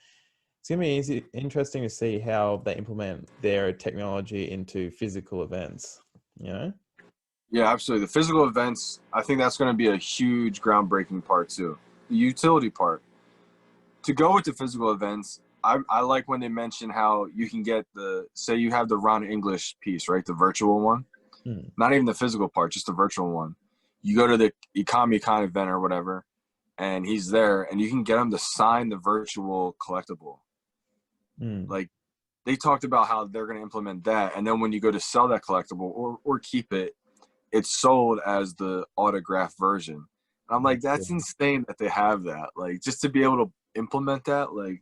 it's gonna be interesting to see how they implement their technology into physical events. Yeah, absolutely. The physical events, I think that's going to be a huge groundbreaking part too. The utility part. To go with the physical events, I like when they mention how you can get say you have the Ron English piece, right? The virtual one. Not even the physical part, just the virtual one. You go to the Comic-Con event or whatever, and he's there, and you can get him to sign the virtual collectible. Like, they talked about how they're going to implement that, and then when you go to sell that collectible or keep it, it's sold as the autographed version. And I'm like, that's insane that they have that. Like, just to be able to implement that, like,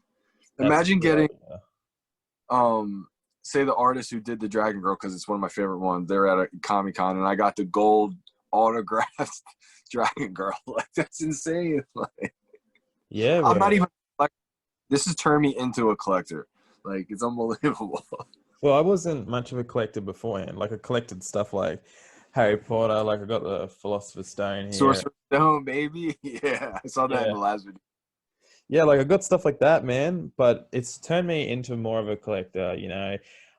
imagine getting say the artist who did the Dragon Girl, because it's one of my favorite ones, they're at a Comic-Con and I got the gold autographed Dragon Girl. Like, that's insane. Like, Yeah, I'm not even like, this has turned me into a collector. Like, it's unbelievable. Well, I wasn't much of a collector beforehand. Like I collected stuff like Harry Potter, like I got the Philosopher's Stone here. Sorcerer's Stone, baby. Yeah, I saw that in Yeah. the last video. Yeah, like I got stuff like that, man, but it's turned me into more of a collector.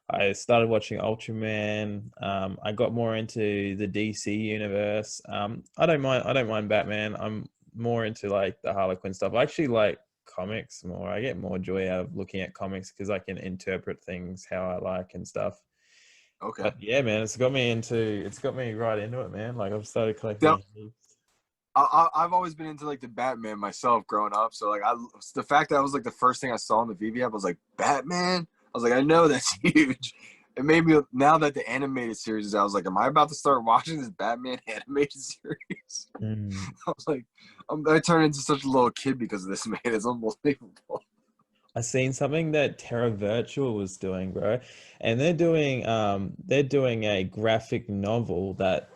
I started watching Ultraman. I got more into the DC universe. I don't mind Batman. I'm more into like the Harlequin stuff. I actually like comics more. I get more joy out of looking at comics because I can interpret things how I like and stuff. Okay. But yeah, man, it's got me right into it, man. Like I've started collecting. Yep. I've always been into like the Batman myself growing up. So like the fact that was like the first thing I saw in the VeVe app, I was like, Batman? I was like, I know that's huge. It made me, now that the animated series is out, I was like, am I about to start watching this Batman animated series? I was like, I turned into such a little kid because of this, man. It's unbelievable. I seen something that Terra Virtual was doing, bro, and they're doing a graphic novel that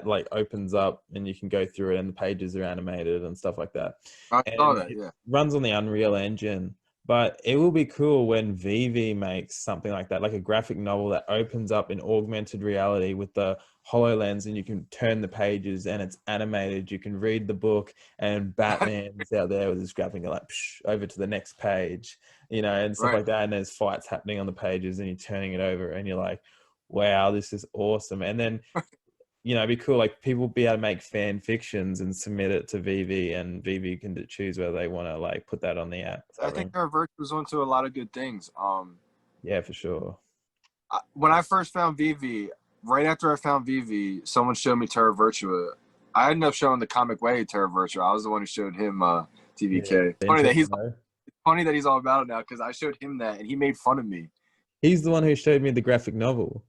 like opens up and you can go through it and the pages are animated and stuff like that. I saw And that, it yeah. runs on the Unreal Engine, but it will be cool when VeVe makes something like that, like a graphic novel that opens up in augmented reality with the HoloLens and you can turn the pages and it's animated. You can read the book and Batman's out there with his graphic like over to the next page, and stuff like that. And there's fights happening on the pages and you're turning it over and you're like, wow, this is awesome. And then it'd be cool. Like people be able to make fan fictions and submit it to VeVe, and VeVe can choose whether they want to like put that on the app. I think Terra Virtual was onto a lot of good things. Yeah, for sure. When I first found VeVe, right after I found VeVe, someone showed me Terra Virtua. I ended up showing the Comic Way Terra Virtua. I was the one who showed him TVK. Yeah, Funny that he's all about it now because I showed him that and he made fun of me. He's the one who showed me the graphic novel.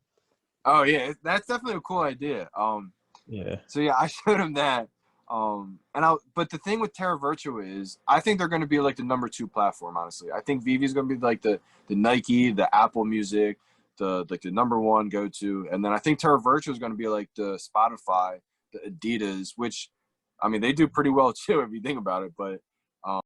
Oh yeah, that's definitely a cool idea. Yeah. So yeah, I showed him that. But the thing with Terra Virtua is, I think they're going to be like the #2 platform. Honestly, I think VeVe is going to be like the Nike, the Apple Music, the #1 go to, and then I think Terra Virtua is going to be like the Spotify, the Adidas, which, I mean, they do pretty well too if you think about it. But um,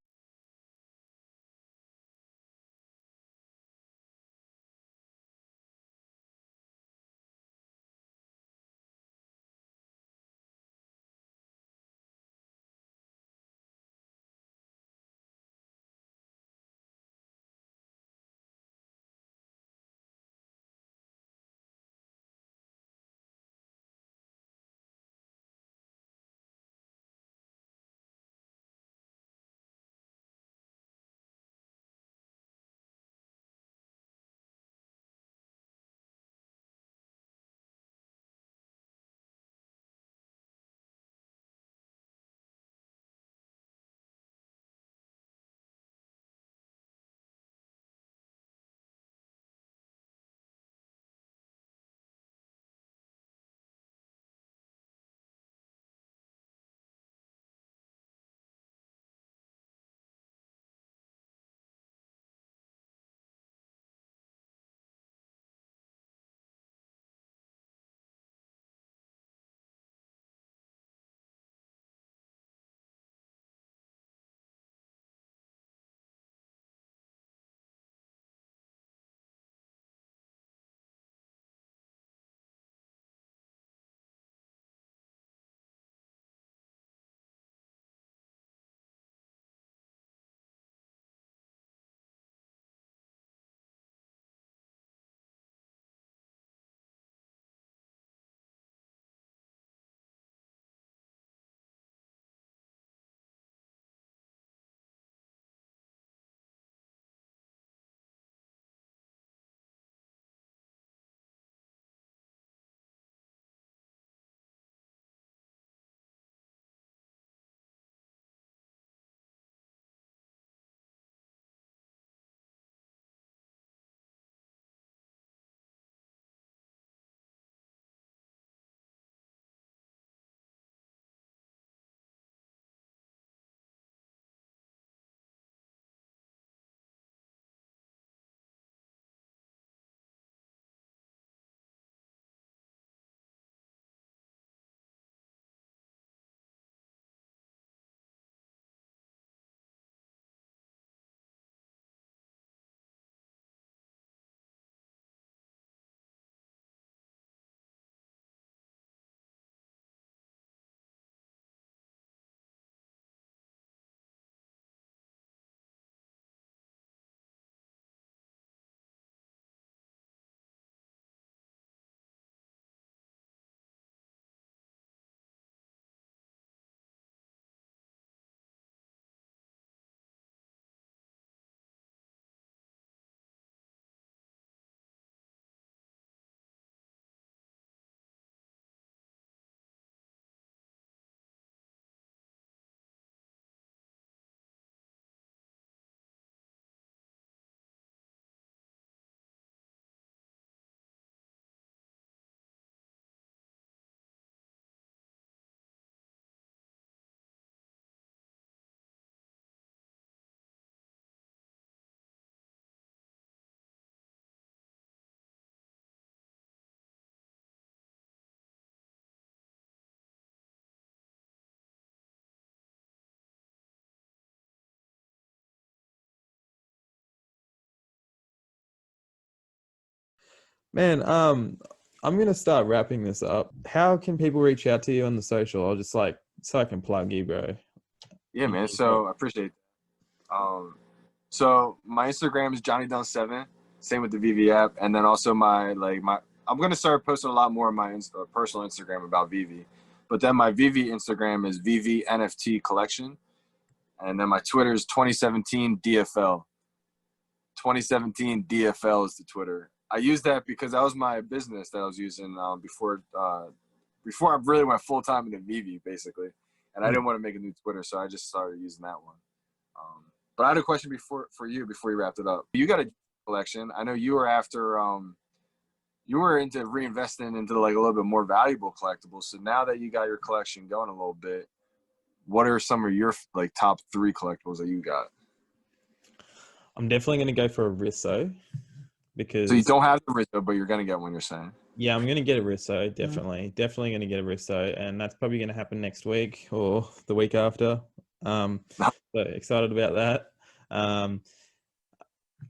Man, I'm gonna start wrapping this up. How can people reach out to you on the social? I'll just like so I can plug you, bro. yeah, man. So I appreciate it. So my Instagram is JohnnyDunn7. Same with the VeVe app, and then also I'm gonna start posting a lot more on my personal Instagram about VeVe, but then my VeVe Instagram is VeVe NFT Collection, and then my Twitter is 2017 DFL. 2017 DFL is the Twitter. I used that because that was my business that I was using before I really went full time into VeVe basically, and I didn't want to make a new Twitter, so I just started using that one. But I had a question for you before you wrapped it up. You got a collection. I know you were after you were into reinvesting into like a little bit more valuable collectibles. So now that you got your collection going a little bit, what are some of your like top 3 collectibles that you got? I'm definitely going to go for a Risso because So you don't have the Rizzo, but you're gonna get one. You're saying? yeah, I'm going to get a Risso. Definitely going to get a Risso, and that's probably going to happen next week or the week after. So excited about that.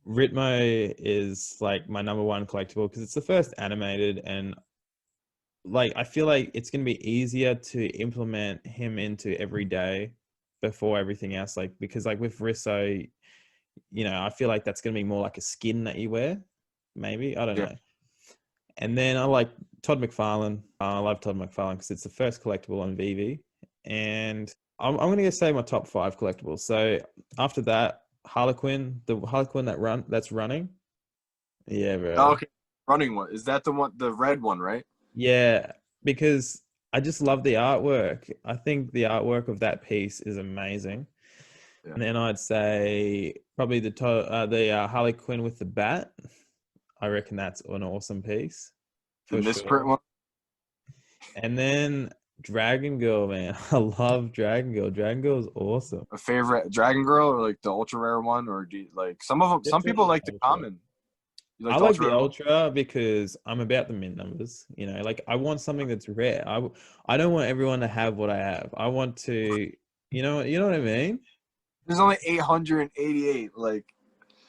Ritmo is like my number 1 collectible because it's the first animated, and like I feel like it's going to be easier to implement him into every day before everything else. Like because like with Risso, you know, I feel like that's going to be more like a skin that you wear, maybe. I don't Yeah. know. And then I like Todd McFarlane. I love Todd McFarlane because it's the first collectible on VeVe, and I'm going to say my top 5 collectibles. So after that, Harlequin, the Harlequin that's running. Yeah, bro. Oh, okay, running one. Is that the one, the red one, right? Yeah, because I just love the artwork. I think the artwork of that piece is amazing. Yeah. And then I'd say probably the Harley Quinn with the bat. I reckon that's an awesome piece The for misprint sure. one. And then Dragon Girl, man. I love Dragon Girl. Dragon Girl is awesome. A favorite Dragon Girl or like the ultra rare one, or do you, like some of them? Some people Definitely like the Ultra. common. You like I the like ultra the rare one? Ultra because I'm about the mint numbers. You know, like I want something that's rare. I don't want everyone to have what I have. I want to, you know what I mean? There's only 888. Like,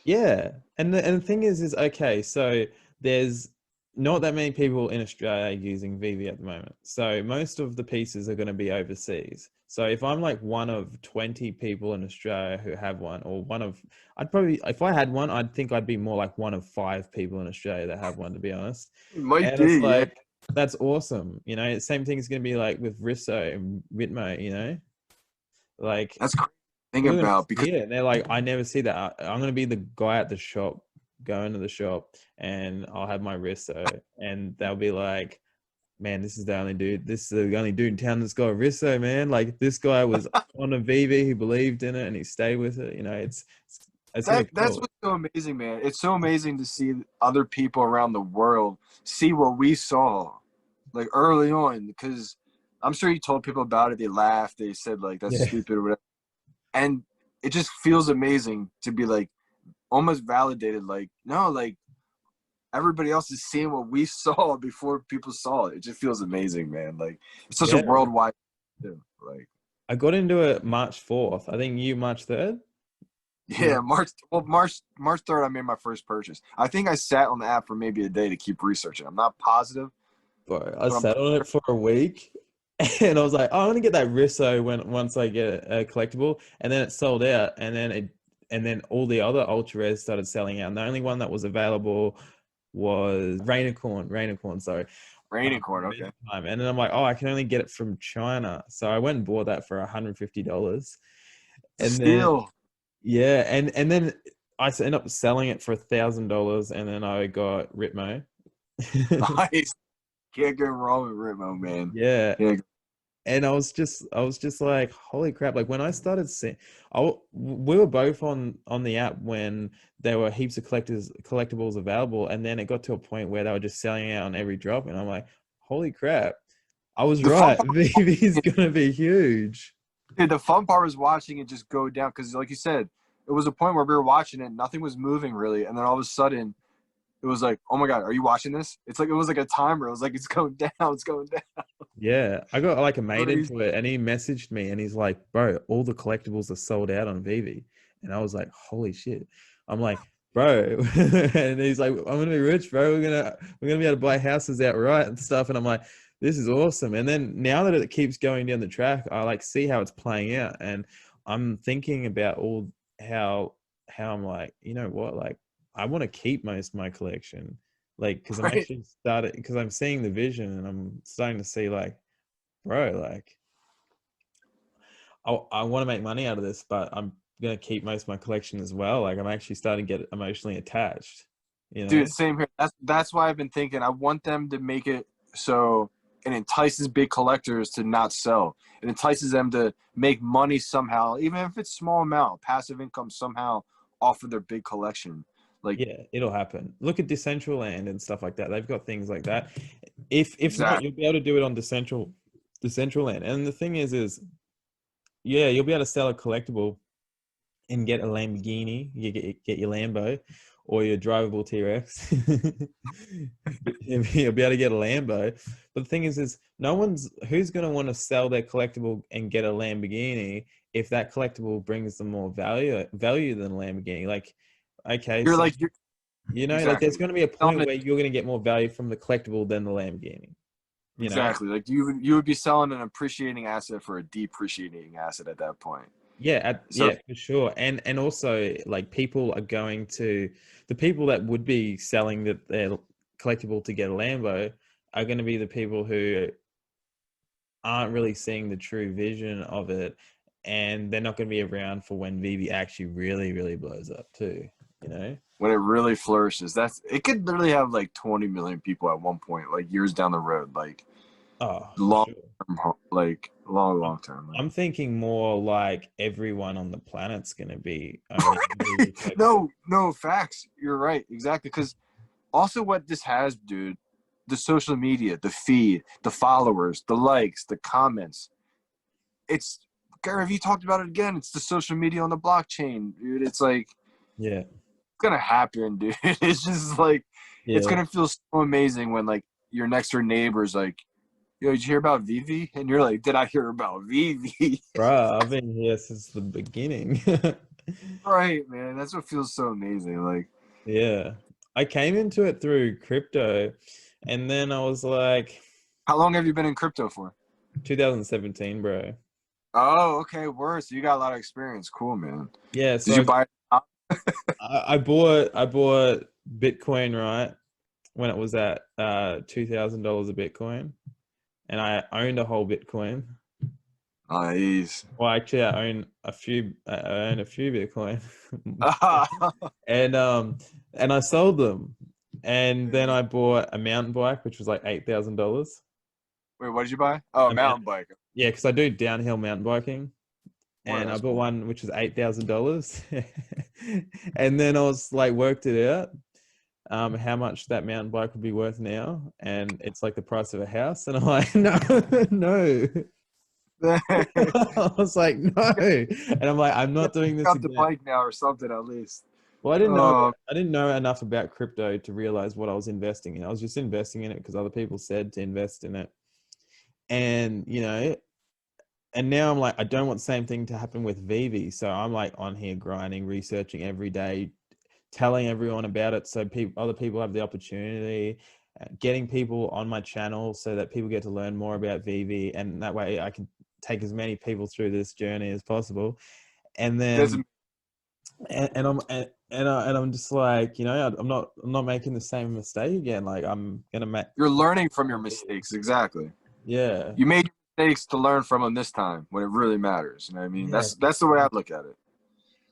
Yeah, and the thing is okay. So there's not that many people in Australia using VeVe at the moment. So most of the pieces are going to be overseas. So if I'm like one of 20 people in Australia who have one, or I'd probably, if I had one, I'd think I'd be more like one of 5 people in Australia that have one, to be honest. it might And it's be, yeah. like, that's awesome. You know, same thing is going to be like with Risso and Ritmo, you know, like That's crazy to think we're gonna about because see it. And they're like, I never see that. I'm gonna be the guy at the shop, going to the shop, and I'll have my Risso, and they'll be like, "Man, this is the only dude. This is the only dude in town that's got a Risso, man. Like this guy was on a VV, he believed in it, and he stayed with it. You know, it's gonna be that's cool. what's so amazing, man. It's so amazing to see other people around the world see what we saw, like early on. Because I'm sure you told people about it. They laughed. They said like that's Yeah, stupid or whatever. And it just feels amazing to be like almost validated. Like no, like everybody else is seeing what we saw before people saw it. It just feels amazing, man. Like it's such a yeah. worldwide thing. Like I got into it March 4th. I think you March 3rd. yeah, March 3rd, I made my first purchase. I think I sat on the app for maybe a day to keep researching. I'm not positive, Bro, I but I'm sat on it for a week, and I was like, oh, I'm gonna get that Risso once I get a collectible, and then it sold out, and then all the other ultra rares started selling out. And the only one that was available was Rainicorn, sorry. raining corn. For a Okay, time. And then I'm like, oh, I can only get it from China, so I went and bought that for $150, and then still yeah, and then I ended up selling it for $1,000, and then I got Ritmo. nice. Can't go wrong with Rimo, man. Yeah, Can't and I was just like, holy crap! Like when I started seeing, we were both on the app when there were heaps of collectibles available, and then it got to a point where they were just selling out on every drop, and I'm like, holy crap! I was The fun right. part, VeVe's gonna be huge. dude, the fun part was watching it just go down because, like you said, it was a point where we were watching it, nothing was moving really, and then all of a sudden, it was like, oh my god, are you watching this? It's like it was like a timer. It was like it's going down, it's going down. Yeah, I got like a mate Crazy. into it, and he messaged me, and he's like, "Bro, all the collectibles are sold out on VeVe," and I was like, "Holy shit!" I'm like, "Bro," and he's like, "I'm gonna be rich, bro. We're gonna be able to buy houses outright and stuff." And I'm like, "This is awesome." And then now that it keeps going down the track, I like see how it's playing out, and I'm thinking about all how I'm like, you know what, like I want to keep most of my collection. Like, because I'm Right? actually started, because I'm seeing the vision, and I'm starting to see like, bro, like I want to make money out of this, but I'm gonna keep most of my collection as well. Like I'm actually starting to get emotionally attached, you know? Dude, same here. That's why I've been thinking. I want them to make it so it entices big collectors to not sell. It entices them to make money somehow, even if it's small amount, passive income somehow off of their big collection. Like, Yeah, it'll happen. Look at Decentraland and stuff like that. They've got things like that. If not, exactly. you'll be able to do it on Decentraland. And the thing is yeah, you'll be able to sell a collectible and get a Lamborghini. You get your Lambo or your drivable T-Rex. You'll be able to get a Lambo. But the thing is who's going to want to sell their collectible and get a Lamborghini if that collectible brings them more value than a Lamborghini? Like, okay, You're so like, you're like there's exactly. going to be a Selling point it- where you're going to get more value from the collectible than the Lamborghini. You know? Exactly. Like you would be selling an appreciating asset for a depreciating asset at that point. So Yeah, for sure. And also like people are going to the people that would be selling their collectible to get a Lambo are going to be the people who aren't really seeing the true vision of it, and they're not going to be around for when VeVe actually really, really blows up too, you know? when it really flourishes, it could literally have like 20 million people at one point, like years down the road, like Oh, for long sure. term, like long term. Like. I'm thinking more like everyone on the planet's going to be owning VeVe collectibles. No, facts. You're right. Exactly. Because also what this has, dude, the social media, the feed, the followers, the likes, the comments. It's, Gary, have you talked about it again? It's the social media on the blockchain, dude. It's like, Yeah. it's going to happen, dude. It's just like, it's Yeah. going to feel so amazing when like your next door neighbor's like, yo, did you hear about VeVe? And you're like, did I hear about VeVe? Bruh, I've been here since the beginning. Right, man. That's what feels so amazing. Like, Yeah. I came into it through crypto and then I was like how long have you been in crypto for? 2017, bro. Oh, okay. Word. So you got a lot of experience. Cool, man. Yeah, Did so you buy? I bought Bitcoin right when it was at $2,000 a Bitcoin, and I owned a whole Bitcoin. Nice. Well, actually, I own a few Bitcoin, Wait, and I sold them, and then I bought a mountain bike, which was like $8,000. what did you buy? Oh, a A mount, mountain bike. yeah, because I do downhill mountain biking, Boy, and I that's bought cool. one which was $8,000, and then I was like worked it out, how much that mountain bike would be worth now, and it's like the price of a house, and I'm like, no, no. I was like, no, and I'm like, I'm not doing this Got the again. bike now or something at least. Well, Oh, I didn't know enough about crypto to realize what I was investing in. I was just investing in it because other people said to invest in it, and and now I'm like, I don't want the same thing to happen with VeVe, so I'm like on here grinding, researching every day, telling everyone about it so other people have the opportunity, getting people on my channel so that people get to learn more about VeVe, and that way I can take as many people through this journey as possible. And that's then and I'm just like, I'm not making the same mistake again. Like I'm gonna make. you're learning from your mistakes. Exactly. Yeah, You made mistakes to learn from them this time when it really matters. You know what I mean? yeah, That's the way I look at it.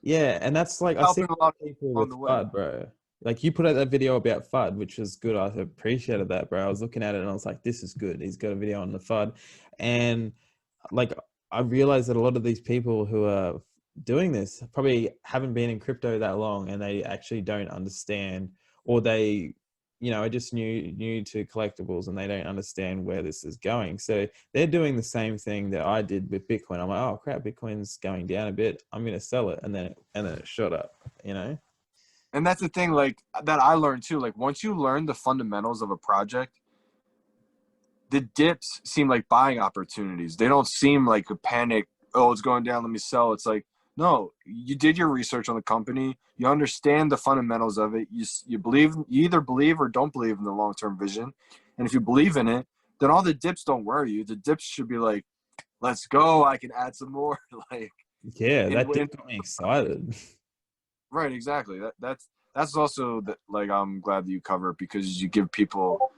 yeah. And that's like I see Helping a lot of people people on with the way. FUD, bro. Like you put out that video about FUD, which was good. I appreciated that, bro. I was looking at it and I was like, this is good. He's got a video on the FUD, and like I realized that a lot of these people who are doing this probably haven't been in crypto that long, and they actually don't understand, or they are just new to collectibles, and they don't understand where this is going. So they're doing the same thing that I did with Bitcoin. I'm like, oh crap, Bitcoin's going down a bit, I'm going to sell it, and then it shot up. And that's the thing, like that I learned too. Like once you learn the fundamentals of a project, the dips seem like buying opportunities. They don't seem like a panic. Oh, it's going down. Let me sell. It's like, no, you did your research on the company. You understand the fundamentals of it. You believe, you either believe or don't believe in the long-term vision. And if you believe in it, then all the dips don't worry you. The dips should be like, let's go. I can add some more. Like, Yeah, that in did got me excited. right. Exactly. That's also like, I'm glad that you cover it because you give people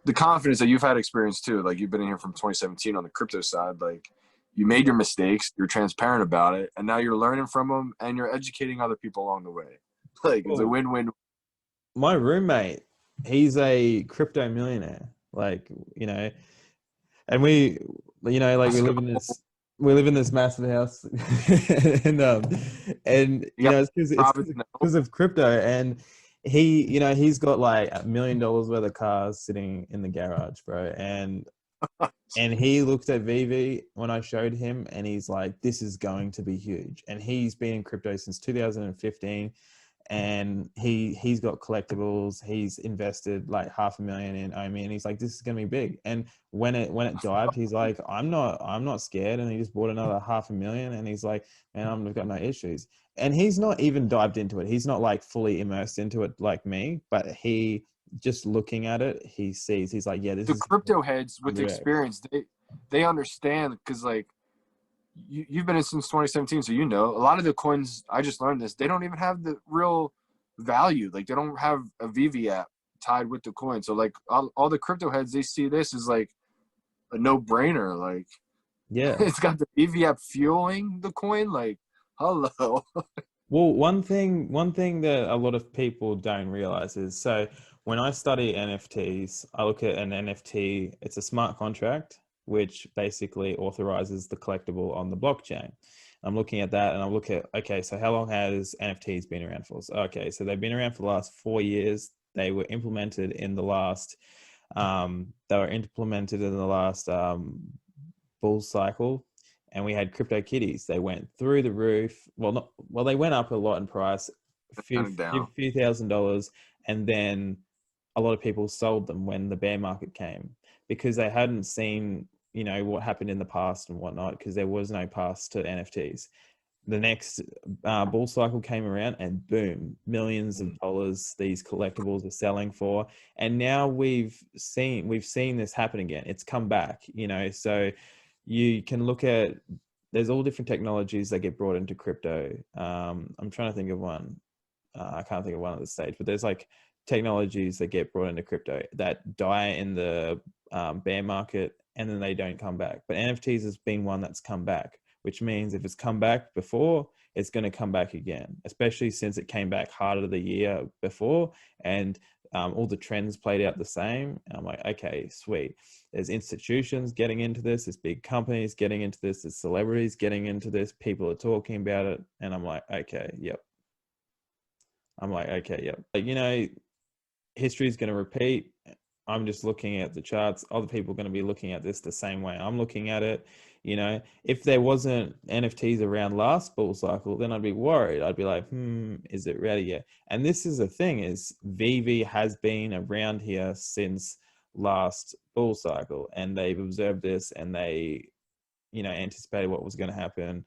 the confidence that you've had experience too. Like you've been in here from 2017 on the crypto side. Like you made your mistakes, you're transparent about it, and now you're learning from them and you're educating other people along the way. Like it's a Well, win-win. my roommate, he's a crypto millionaire. Like, and we, like we live in this we live in this massive house, and You got it's Robin Snow. because of crypto. And he's got like $1 million worth of cars sitting in the garage, bro. And he looked at VeVe when I showed him, and he's like, "This is going to be huge." And he's been in crypto since 2015. And he's got collectibles. He's invested like $500,000 in Omi, and he's like, this is gonna be big. And when it dived, he's like, I'm not scared. And he just bought another $500,000, and he's like, man, I've got no issues. And he's not even dived into it. He's not like fully immersed into it like me, but he just looking at it, he's like, yeah, this The is crypto heads with Yeah. experience, they understand, because like you've been in since 2017, so a lot of the coins, I just learned this, they don't even have the real value. Like they don't have a VeVe app tied with the coin. So like all the crypto heads, they see this as like a no-brainer. Like yeah. it's got the VeVe app fueling the coin. Like hello. Well, one thing that a lot of people don't realize is, so when I study NFTs, I look at an NFT, it's a smart contract, which basically authorizes the collectible on the blockchain. I'm looking at that and I look at, okay, so how long has NFTs been around for? So, okay, so they've been around for the last 4 years. They were implemented in the last, bull cycle. And we had crypto kitties. They went through the roof. Well, they went up a lot in price, a few $1,000s, and then a lot of people sold them when the bear market came, because they hadn't seen, what happened in the past and whatnot, because there was no past to NFTs. The next bull cycle came around, and boom, millions of dollars these collectibles are selling for. And now we've seen this happen again. It's come back, so you can look at, there's all different technologies that get brought into crypto. I'm trying to think of one. I can't think of one at this stage, but there's like technologies that get brought into crypto that die in the bear market, and then they don't come back. But NFTs has been one that's come back, which means if it's come back before, it's going to come back again, especially since it came back harder the year before, and all the trends played out the same. And I'm like, okay, sweet. There's institutions getting into this. There's big companies getting into this. There's celebrities getting into this. People are talking about it. And I'm like, okay, yep. Like, history is going to repeat. I'm just looking at the charts. Other people are going to be looking at this the same way I'm looking at it. If there wasn't NFTs around last bull cycle, then I'd be worried. I'd be like, is it ready yet? And this is the thing, is VeVe has been around here since last bull cycle, and they've observed this, and they, anticipated what was going to happen.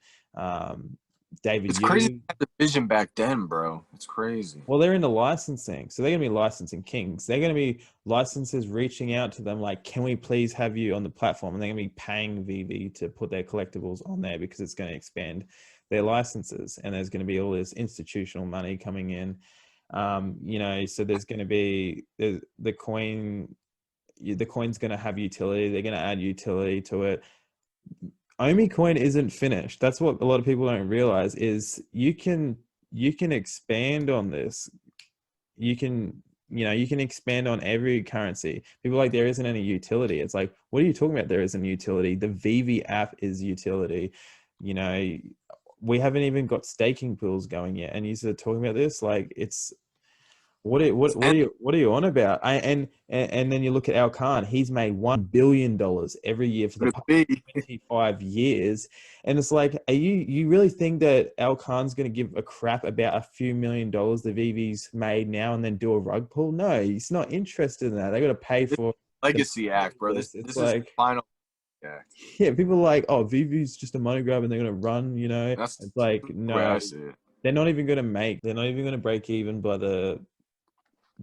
It's crazy to have the vision back then, bro. It's crazy. Well, they're into licensing, so they're going to be licensing kings. They're going to be licensors reaching out to them like, can we please have you on the platform? And they're going to be paying VeVe to put their collectibles on there, because it's going to expand their licenses, and there's going to be all this institutional money coming in. So there's going to be the coin's going to have utility. They're going to add utility to it. Omi coin isn't finished. That's what a lot of people don't realize, is you can expand on this. You can expand on every currency. People are like, there isn't any utility. It's like, what are you talking about? There isn't utility. The VeVe app is utility. We haven't even got staking pools going yet, and you're talking about this like it's. What are you on about? And then you look at Al Khan. He's made $1 billion every year for the past 25 years, and it's like, you really think that Al Khan's going to give a crap about a few $1 million the VeVe's made now and then do a rug pull? No, he's not interested in that. They got to pay for legacy act, bro. This like, is final act. Yeah, people are like, oh, VeVe's just a money grab and they're going to run. That's it's like, no, they're not even going to break even by the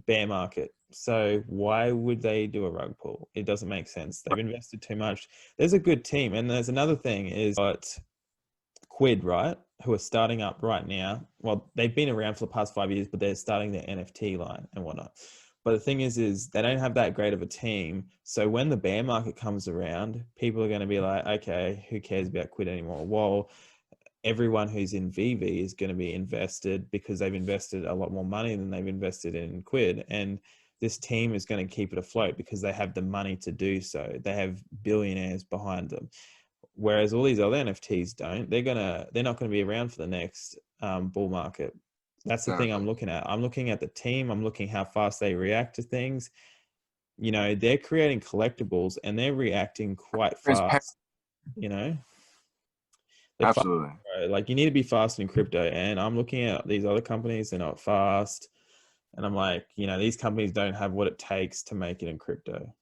bear market. So why would they do a rug pull? It doesn't make sense. They've invested too much. There's a good team. And there's another thing is Quid, right? Who are starting up right now. Well, they've been around for the past 5 years, but they're starting their NFT line and whatnot. But the thing is they don't have that great of a team. So when the bear market comes around, people are going to be like, okay, who cares about Quid anymore? Well, everyone who's in VeVe is going to be invested, because they've invested a lot more money than they've invested in Quid. And this team is going to keep it afloat because they have the money to do so. They have billionaires behind them. Whereas all these other NFTs don't. They're not gonna be around for the next bull market. That's the thing I'm looking at. I'm looking at the team. I'm looking how fast they react to things. You know, they're creating collectibles and they're reacting quite Transparent. fast. You know, they're fast, Absolutely. bro. Like you need to be fast in crypto. And I'm looking at these other companies. They're not fast. And I'm like, you know, these companies don't have what it takes to make it in crypto.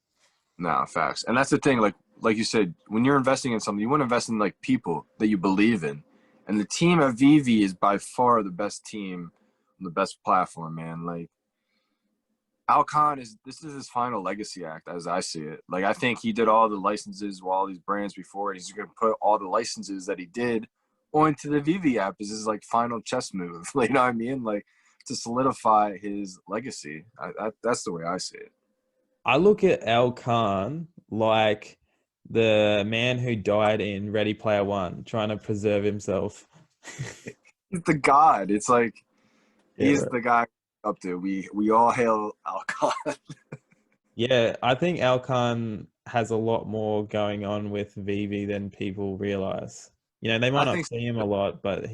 No, facts. And that's the thing, like you said, when you're investing in something, you want to invest in like people that you believe in. And the team at VeVe is by far the best team, the best platform, man. Like Alcon this is his final legacy act as I see it. Like I think he did all the licenses with all these brands before, and he's gonna put all the licenses that he did onto the VeVe app as his like final chess move. Like, you know what I mean? Like to solidify his legacy. That's the way I see it. I look at Al Khan like the man who died in Ready Player One, trying to preserve himself. He's the god. It's like Yeah, he's bro. the guy up there. We all hail Alcon. Yeah, I think Al Khan has a lot more going on with VeVe than people realize. You know, they might I not think see him a lot, but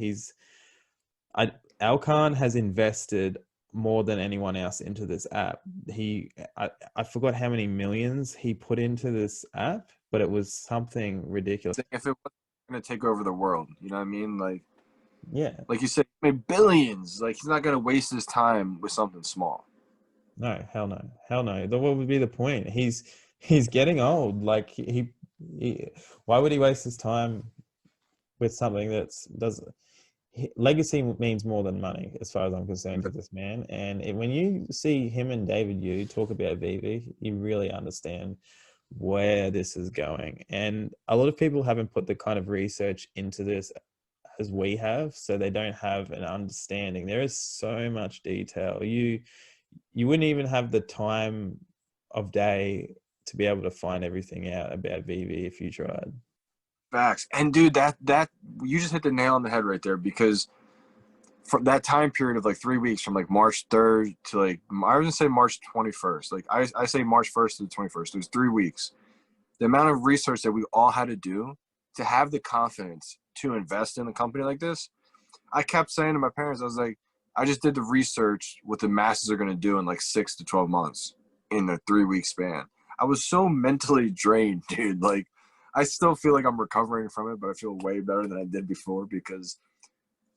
Al Khan has invested more than anyone else into this app. I forgot how many millions he put into this app, but it was something ridiculous. if it was gonna take over the world, you know what I mean? Yeah. Like you said, he made billions. Like he's not gonna waste his time with something small. No, hell no, hell no. What would be the point? He's getting old. Like he why would he waste his time with something that's does legacy means more than money, as far as I'm concerned, to this man. And when you see him and David Yu talk about VeVe, you really understand where this is going. And a lot of people haven't put the kind of research into this as we have, so they don't have an understanding. There is so much detail. You wouldn't even have the time of day to be able to find everything out about VeVe if you tried. Facts. And dude, that you just hit the nail on the head right there, because for that time period of like 3 weeks from like March 3rd to like I was gonna say March 21st. Like I say March 1st to the 21st. It was 3 weeks. The amount of research that we all had to do to have the confidence to invest in a company like this. I kept saying to my parents, I was like, I just did the research what the masses are gonna do in like 6 to 12 months in a 3 week span. I was so mentally drained, dude. Like I still feel like I'm recovering from it, but I feel way better than I did before because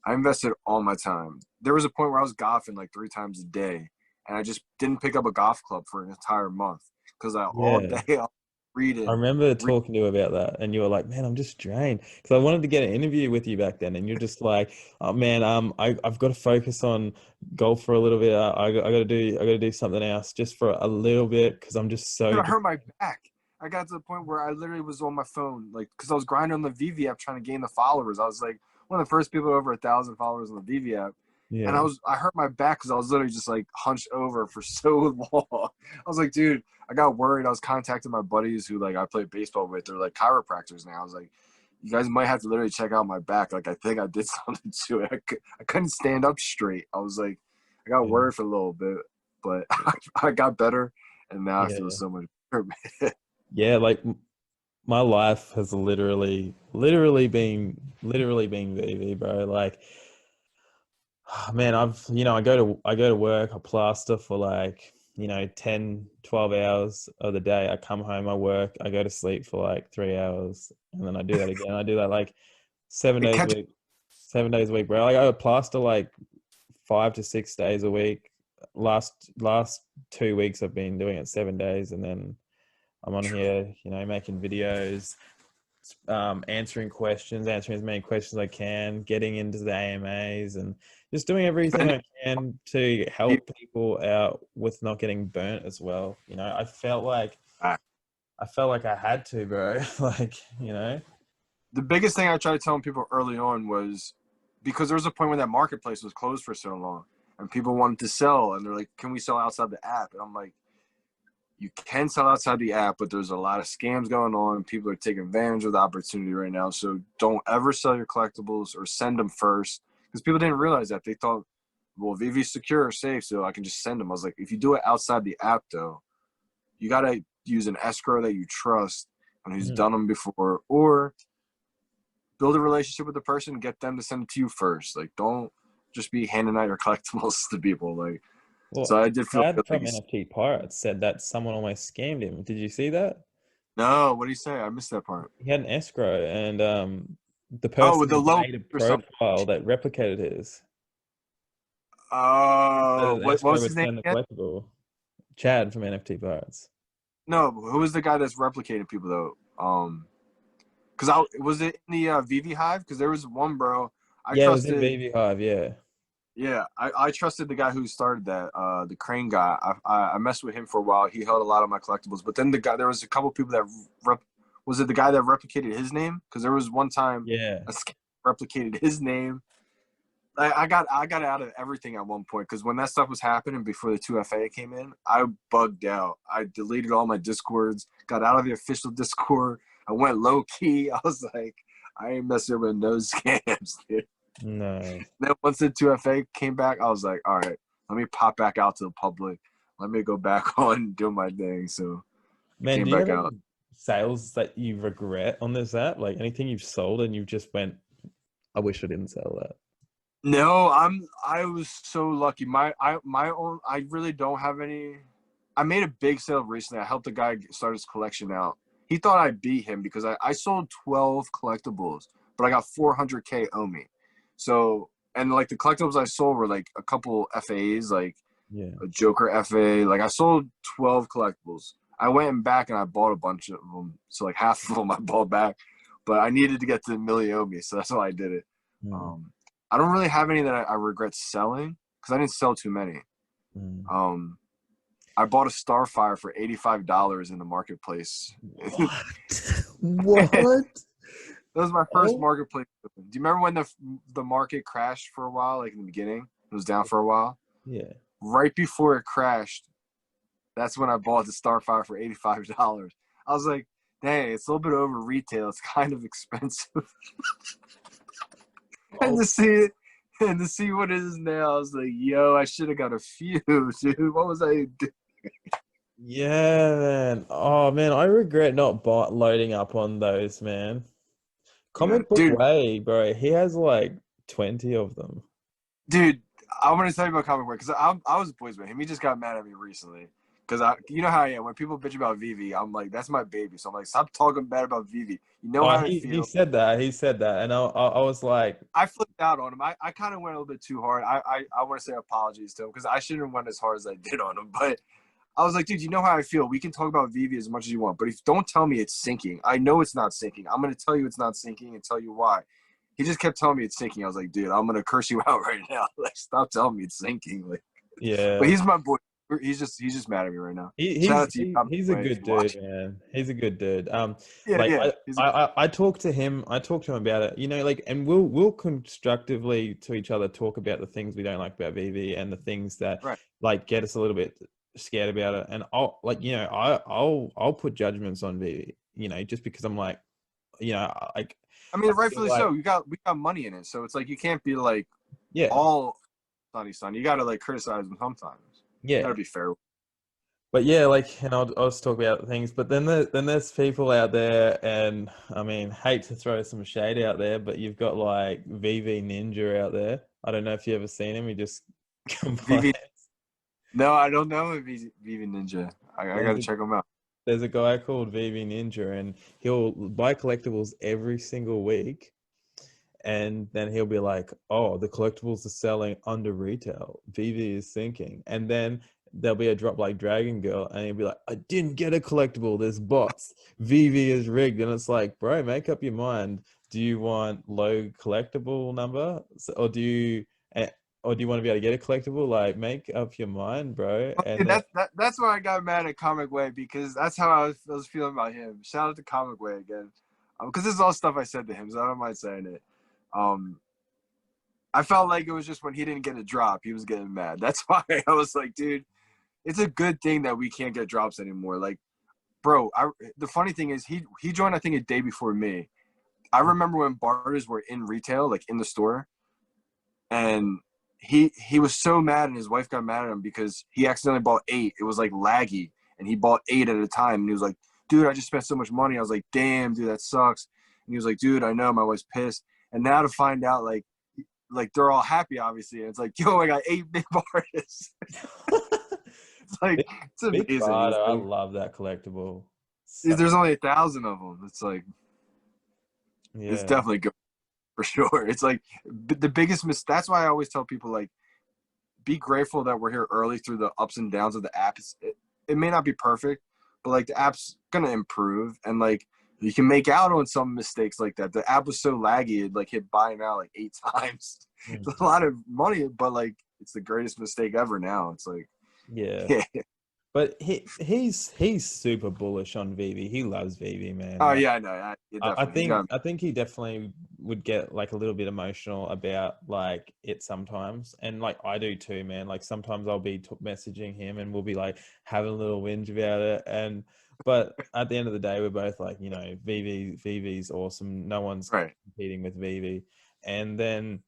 I invested all my time. There was a point where I was golfing like 3 times a day, and I just didn't pick up a golf club for an entire month because all Yeah. day I was I reading. remember talking to you about that, and you were like, "Man, I'm just drained." Because I wanted to get an interview with you back then, and you're just like, "Oh man, I've got to focus on golf for a little bit. I got to do something else just for a little bit because I'm just so." I hurt my back. I got to the point where I literally was on my phone, like, because I was grinding on the VeVe app trying to gain the followers. I was like one of the first people over 1,000 followers on the VeVe app. And Yeah. I hurt my back because I was literally just like hunched over for so long. I was like, dude, I got worried. I was contacting my buddies who like I play baseball with. They're like chiropractors now. I was like, you guys might have to literally check out my back. Like I think I did something to it. I couldn't stand up straight. I was like, I got Yeah. worried for a little bit, but I got better, and now I feel Yeah. so much better, man. Yeah, like my life has literally been VeVe, bro. Like, man, I go to work, I plaster for like, 10, 12 hours of the day. I come home, I work, I go to sleep for like 3 hours, and then I do that again. I do that like seven It days a catch week, 7 days a week, bro. Like I plaster like 5 to 6 days a week. Last 2 weeks I've been doing it 7 days, and then I'm on here, making videos, answering questions, answering as many questions as I can, getting into the AMAs, and just doing everything I can to help people out with not getting burnt as well. I felt like I had to, bro. Like, the biggest thing I tried to tell people early on was because there was a point when that marketplace was closed for so long and people wanted to sell, and they're like, can we sell outside the app? And I'm like, you can sell outside the app, but there's a lot of scams going on. People are taking advantage of the opportunity right now. So don't ever sell your collectibles or send them first, because people didn't realize that. They thought, well, VeVe's secure or safe, so I can just send them. I was like, if you do it outside the app, though, you got to use an escrow that you trust and who's done them before, or build a relationship with the person, get them to send it to you first. Like, don't just be handing out your collectibles to people. Like, Well, so I did feel Chad good. from NFT Pirates said that someone almost scammed him. Did you see that? No, what do you say? I missed that part. He had an escrow, and the Oh, with person the low made a or something. profile that replicated his. So Oh, the what escrow was his would name send the again? collectible. Chad from NFT Pirates. No, who was the guy that's replicating people though? Because I was it in the VV Hive? Because there was one bro I Yeah, it was in trusted. VeVe Hive. Yeah. Yeah, I trusted the guy who started that, the Crane guy. I messed with him for a while. He held a lot of my collectibles. But then there was a couple people that was it the guy that replicated his name? Because there was one time Yeah. a scam replicated his name. I got out of everything at one point because when that stuff was happening before the 2FA came in, I bugged out. I deleted all my Discords, got out of the official Discord. I went low key. I was like, I ain't messing with no scams, dude. No. Then once the 2FA came back, I was like, all right, let me pop back out to the public. Let me go back on and do my thing. So I Man, came do you back have out. any sales that you regret on this app? Like anything you've sold and you've just went, I wish I didn't sell that. No, I was so lucky. My own, I really don't have any. I made a big sale recently. I helped a guy start his collection out. He thought I beat him because I sold 12 collectibles, but I got 400K owe me. So, and like the collectibles I sold were like a couple FAs, like Yeah. a Joker FA. Like I sold 12 collectibles. I went and back and I bought a bunch of them. So like half of them I bought back, but I needed to get to the million owe me. So that's why I did it. Mm. I don't really have any that I regret selling because I didn't sell too many. Mm. I bought a Starfire for $85 in the marketplace. What? What? That was my first Oh. marketplace. Do you remember when the market crashed for a while, like in the beginning? It was down for a while. Yeah. Right before it crashed, that's when I bought the Starfire for $85. I was like, dang, it's a little bit over retail. It's kind of expensive. And Oh. to see what it is now, I was like, yo, I should have got a few, dude. What was I doing? Yeah, man. Oh man, I regret not loading up on those, man. Yeah, Comic Book Way, bro. He has like 20 of them. dude, I want to tell you about Comic Book because I was boys with him. He just got mad at me recently because you know how I am. When people bitch about VeVe, I'm like, that's my baby. So I'm like, stop talking bad about VeVe. You know Oh, how I he feel. said that. He said that, and I was like, I flipped out on him. I kind of went a little bit too hard. I want to say apologies to him because I shouldn't have went as hard as I did on him. But I was like, dude, you know how I feel. We can talk about VeVe as much as you want, but if don't tell me it's sinking. I know it's not sinking. I'm gonna tell you it's not sinking and tell you why. He just kept telling me it's sinking. I was like, dude, I'm gonna curse you out right now. Like, stop telling me it's sinking. Like, yeah. but he's my boy. He's just mad at me right now. Shout out to you. He's a good dude, man. He's a good dude. Yeah, Like yeah. I talked to him. I talked to him about it. You know, like, and we'll constructively to each other talk about the things we don't like about VeVe and the things that Right. like get us a little bit scared about it. And I'll like, you know, I'll put judgments on VeVe. You know, just because I'm like, you know, like. I mean, I feel rightfully like, so. We got money in it, so it's like you can't be like yeah, all sunny sun. You gotta like criticize them sometimes. You yeah. gotta be fair. But yeah, like, and I'll just talk about things. But then there's people out there, and I mean, hate to throw some shade out there, but you've got like VV Ninja out there. I don't know if you ever seen him. He just VV. complains. No, I don't know if he's VV Ninja. I gotta check him out. There's a guy called VV Ninja, and he'll buy collectibles every single week. And then he'll be like, oh, the collectibles are selling under retail. VV is sinking. And then there'll be a drop like Dragon Girl, and he'll be like, I didn't get a collectible. There's bots. VV is rigged. And it's like, bro, make up your mind. Do you want low collectible number? Or do you want to be able to get a collectible? Like, make up your mind, bro. And then, That's why I got mad at Comic Way because that's how I was feeling about him. Shout out to Comic Way again, because this is all stuff I said to him, so I don't mind saying it. I felt like it was just when he didn't get a drop, he was getting mad. That's why I was like, dude, it's a good thing that we can't get drops anymore. Like, bro, the funny thing is he joined I think a day before me. I remember when barters were in retail, like in the store, and he was so mad, and his wife got mad at him because he accidentally bought 8. It was like laggy, and he bought 8 at a time, and he was like, dude, I just spent so much money. I was like, damn, dude, that sucks. he was like, dude, I know my wife's pissed. And now to find out like they're all happy, obviously. And it's like, yo, I got 8 big artists. It's like, it's Big amazing. barter. It's I like, love that collectible. there's only 1,000 of them. It's like, it's Yeah. definitely good for sure. It's like the biggest that's why I always tell people, like, be grateful that we're here early through the ups and downs of the app. It may not be perfect, but like the app's gonna improve, and like you can make out on some mistakes like that. The app was so laggy, it like hit buy now like 8 times. It's a lot of money, but like it's the greatest mistake ever now. It's like, Yeah. yeah. But he's super bullish on VeVe. He loves VeVe, man. Oh Like, yeah, I know. Yeah, I definitely. I think he definitely would get like a little bit emotional about like it sometimes, and like I do too, man. Like sometimes I'll be messaging him, and we'll be like having a little whinge about it, and but at the end of the day, we're both like, you know, VeVe's awesome. No one's Right. competing with VeVe, and then.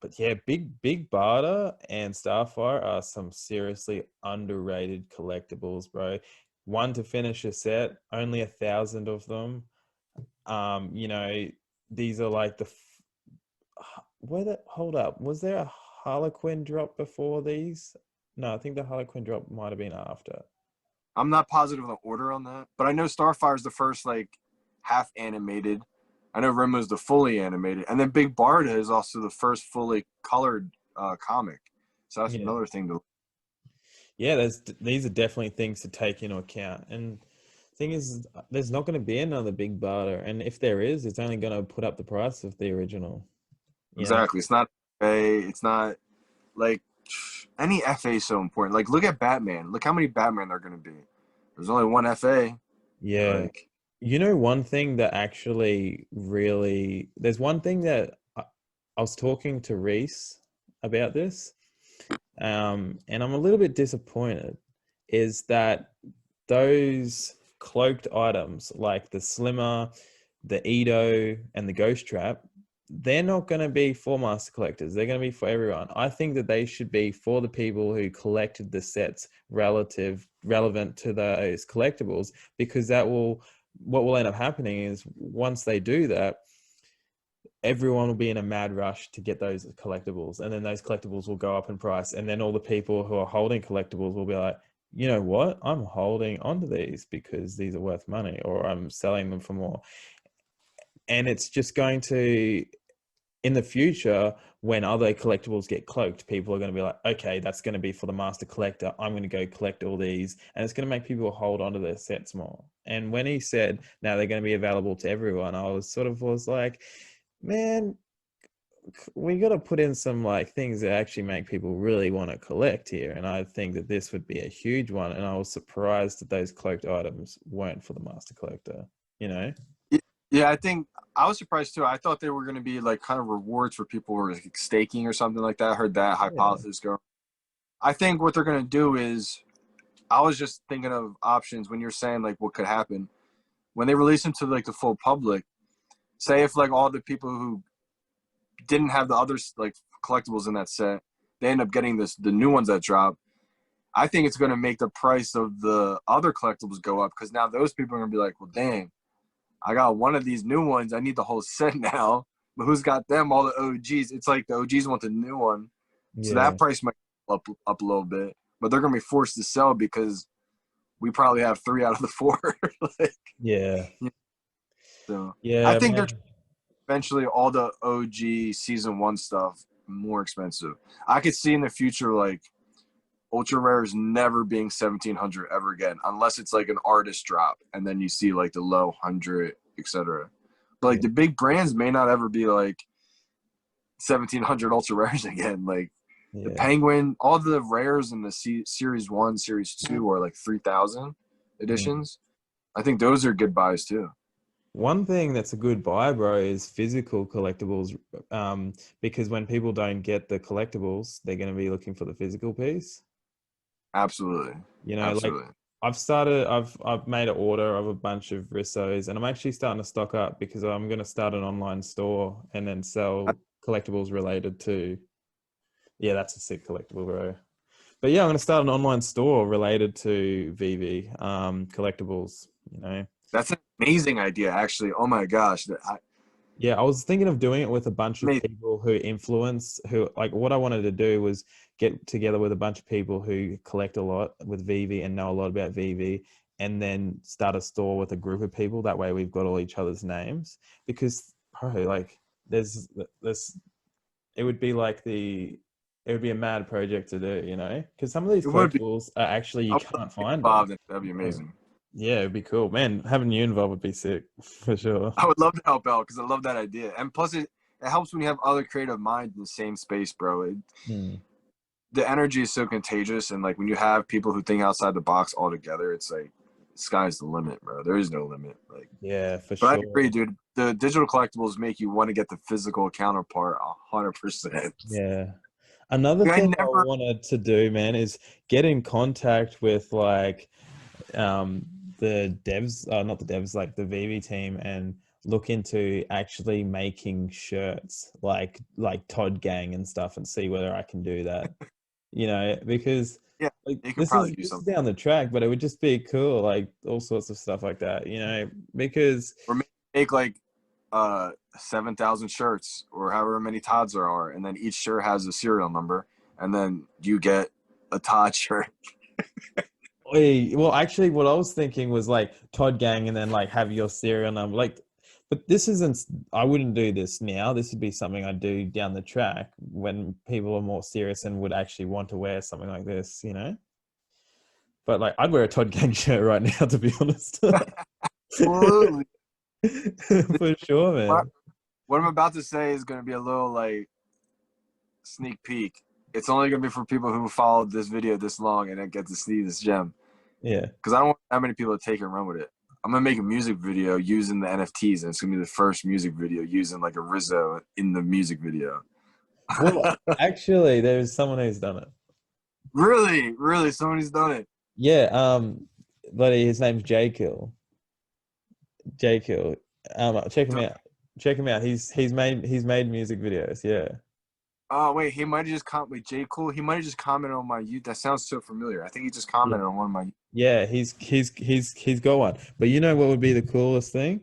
But yeah, big barter and Starfire are some seriously underrated collectibles, bro. One to finish a set, only 1,000 of them. You know, these are like hold up, was there a Harlequin drop before these? No, I think the Harlequin drop might have been after. I'm not positive on the order on that, but I know Starfire is the first like half animated. I know Rimmo's the fully animated, and then Big Barda is also the first fully colored comic. So that's Yeah. another thing to. Yeah, these are definitely things to take into account. And thing is, there's not going to be another big barter, and if there is, it's only going to put up the price of the original. You know? Exactly. It's not FA. It's not like any FA is so important. Like look at Batman. Look how many Batman there are going to be. There's only one FA. Yeah. Like You know, one thing that actually really, there's one thing that I was talking to Reese about this, and I'm a little bit disappointed, is that those cloaked items like the Slimmer, the Edo, and the Ghost Trap, they're not going to be for master collectors. They're going to be for everyone. I think that they should be for the people who collected the sets relevant to those collectibles, because what will end up happening is once they do that, everyone will be in a mad rush to get those collectibles, and then those collectibles will go up in price, and then all the people who are holding collectibles will be like, you know what, I'm holding onto these because these are worth money, or I'm selling them for more. And it's just going to, in the future, when other collectibles get cloaked, people are going to be like, okay, that's going to be for the master collector, I'm going to go collect all these, and it's going to make people hold onto their sets more. And when he said now they're going to be available to everyone, I was like, man, we got to put in some like things that actually make people really want to collect here. And I think that this would be a huge one. And I was surprised that those cloaked items weren't for the master collector, you know? yeah, I think I was surprised too. I thought they were going to be like kind of rewards for people who are like staking or something like that. I heard that Yeah. hypothesis go. I think what they're going to do is, I was just thinking of options when you're saying like what could happen when they release them to like the full public. Say if like all the people who didn't have the other like collectibles in that set, they end up getting the new ones that drop. I think it's going to make the price of the other collectibles go up, because now those people are going to be like, well, dang, I got one of these new ones. I need the whole set now. But who's got them? All the OGs. It's like the OGs want the new one. So Yeah. that price might go up a little bit. But they're going to be forced to sell because we probably have 3 out of the 4. Like, Yeah. so I Yeah, think man. they're eventually all the OG season 1 stuff more expensive. I could see in the future like ultra rares never being 1,700 ever again, unless it's like an artist drop, and then you see like the low 100, etc. But like Yeah. the big brands may not ever be like 1,700 ultra rares again. Like the Yeah. Penguin, all the rares in the series 1, series 2 are like 3,000 Mm. editions. I think those are good buys too. One thing that's a good buy, bro, is physical collectibles. Because when people don't get the collectibles, they're going to be looking for the physical piece. Absolutely. You know, like Absolutely. I've made an order of a bunch of Rissos, and I'm actually starting to stock up because I'm going to start an online store and then sell collectibles related to. Yeah, that's a sick collectible, bro. But yeah, I'm going to start an online store related to VeVe collectibles. You know, That's an amazing idea, actually. Oh my gosh. Yeah, I was thinking of doing it with a bunch of Amazing. people who influence, who like what I wanted to do was get together with a bunch of people who collect a lot with VeVe and know a lot about VeVe, and then start a store with a group of people. That way we've got all each other's names. Because bro, like there's it would be like it would be a mad project to do, you know? Because some of these It would be. collectibles are actually I you would love can't to get find them. involved. That'd be Yeah. amazing. Yeah, it'd be cool. Man, having you involved would be sick for sure. I would love to help out because I love that idea. And plus, it helps when you have other creative minds in the same space, bro. Hmm. The energy is so contagious, and like when you have people who think outside the box all together, it's like sky's the limit, bro. There is no limit. Like, Yeah, for but I sure. agree, dude. The digital collectibles make you want to get the physical counterpart 100%. Yeah. Another I thing I never. wanted to do, man, is get in contact with like um the devs, not the devs, like the VV team, and look into actually making shirts like Todd Gang and stuff, and see whether I can do that. You know, because Yeah, like you could this probably is do this is something, down the track, but it would just be cool, like all sorts of stuff like that, you know, because or make like 7,000 shirts or however many Todds there are, and then each shirt has a serial number, and then you get a Todd shirt. Well, actually, what I was thinking was like Todd Gang, and then like have your serial number. Like, but this isn't. I wouldn't do this now. This would be something I'd do down the track when people are more serious and would actually want to wear something like this, you know. But like, I'd wear a Todd Gang shirt right now, to be honest. Absolutely. For sure, What, man. what I'm about to say is going to be a little like sneak peek. It's only going to be for people who followed this video this long and then get to see this gem. Yeah. Because I don't want that many people to take and run with it. I'm gonna make a music video using the NFTs, and it's gonna be the first music video using like a Rizzo in the music video. Well, actually, there's someone who's done it. Really, really, somebody's done it. Yeah. Buddy, his name's J Kill. J Kill. Check him out. Check him out. He's made music videos. Yeah. Oh wait, he might have just wait, J. Cool. He might have just commented on my YouTube. That sounds so familiar. I think he just Yeah. commented on one of my. Yeah, he's got one. But you know what would be the coolest thing?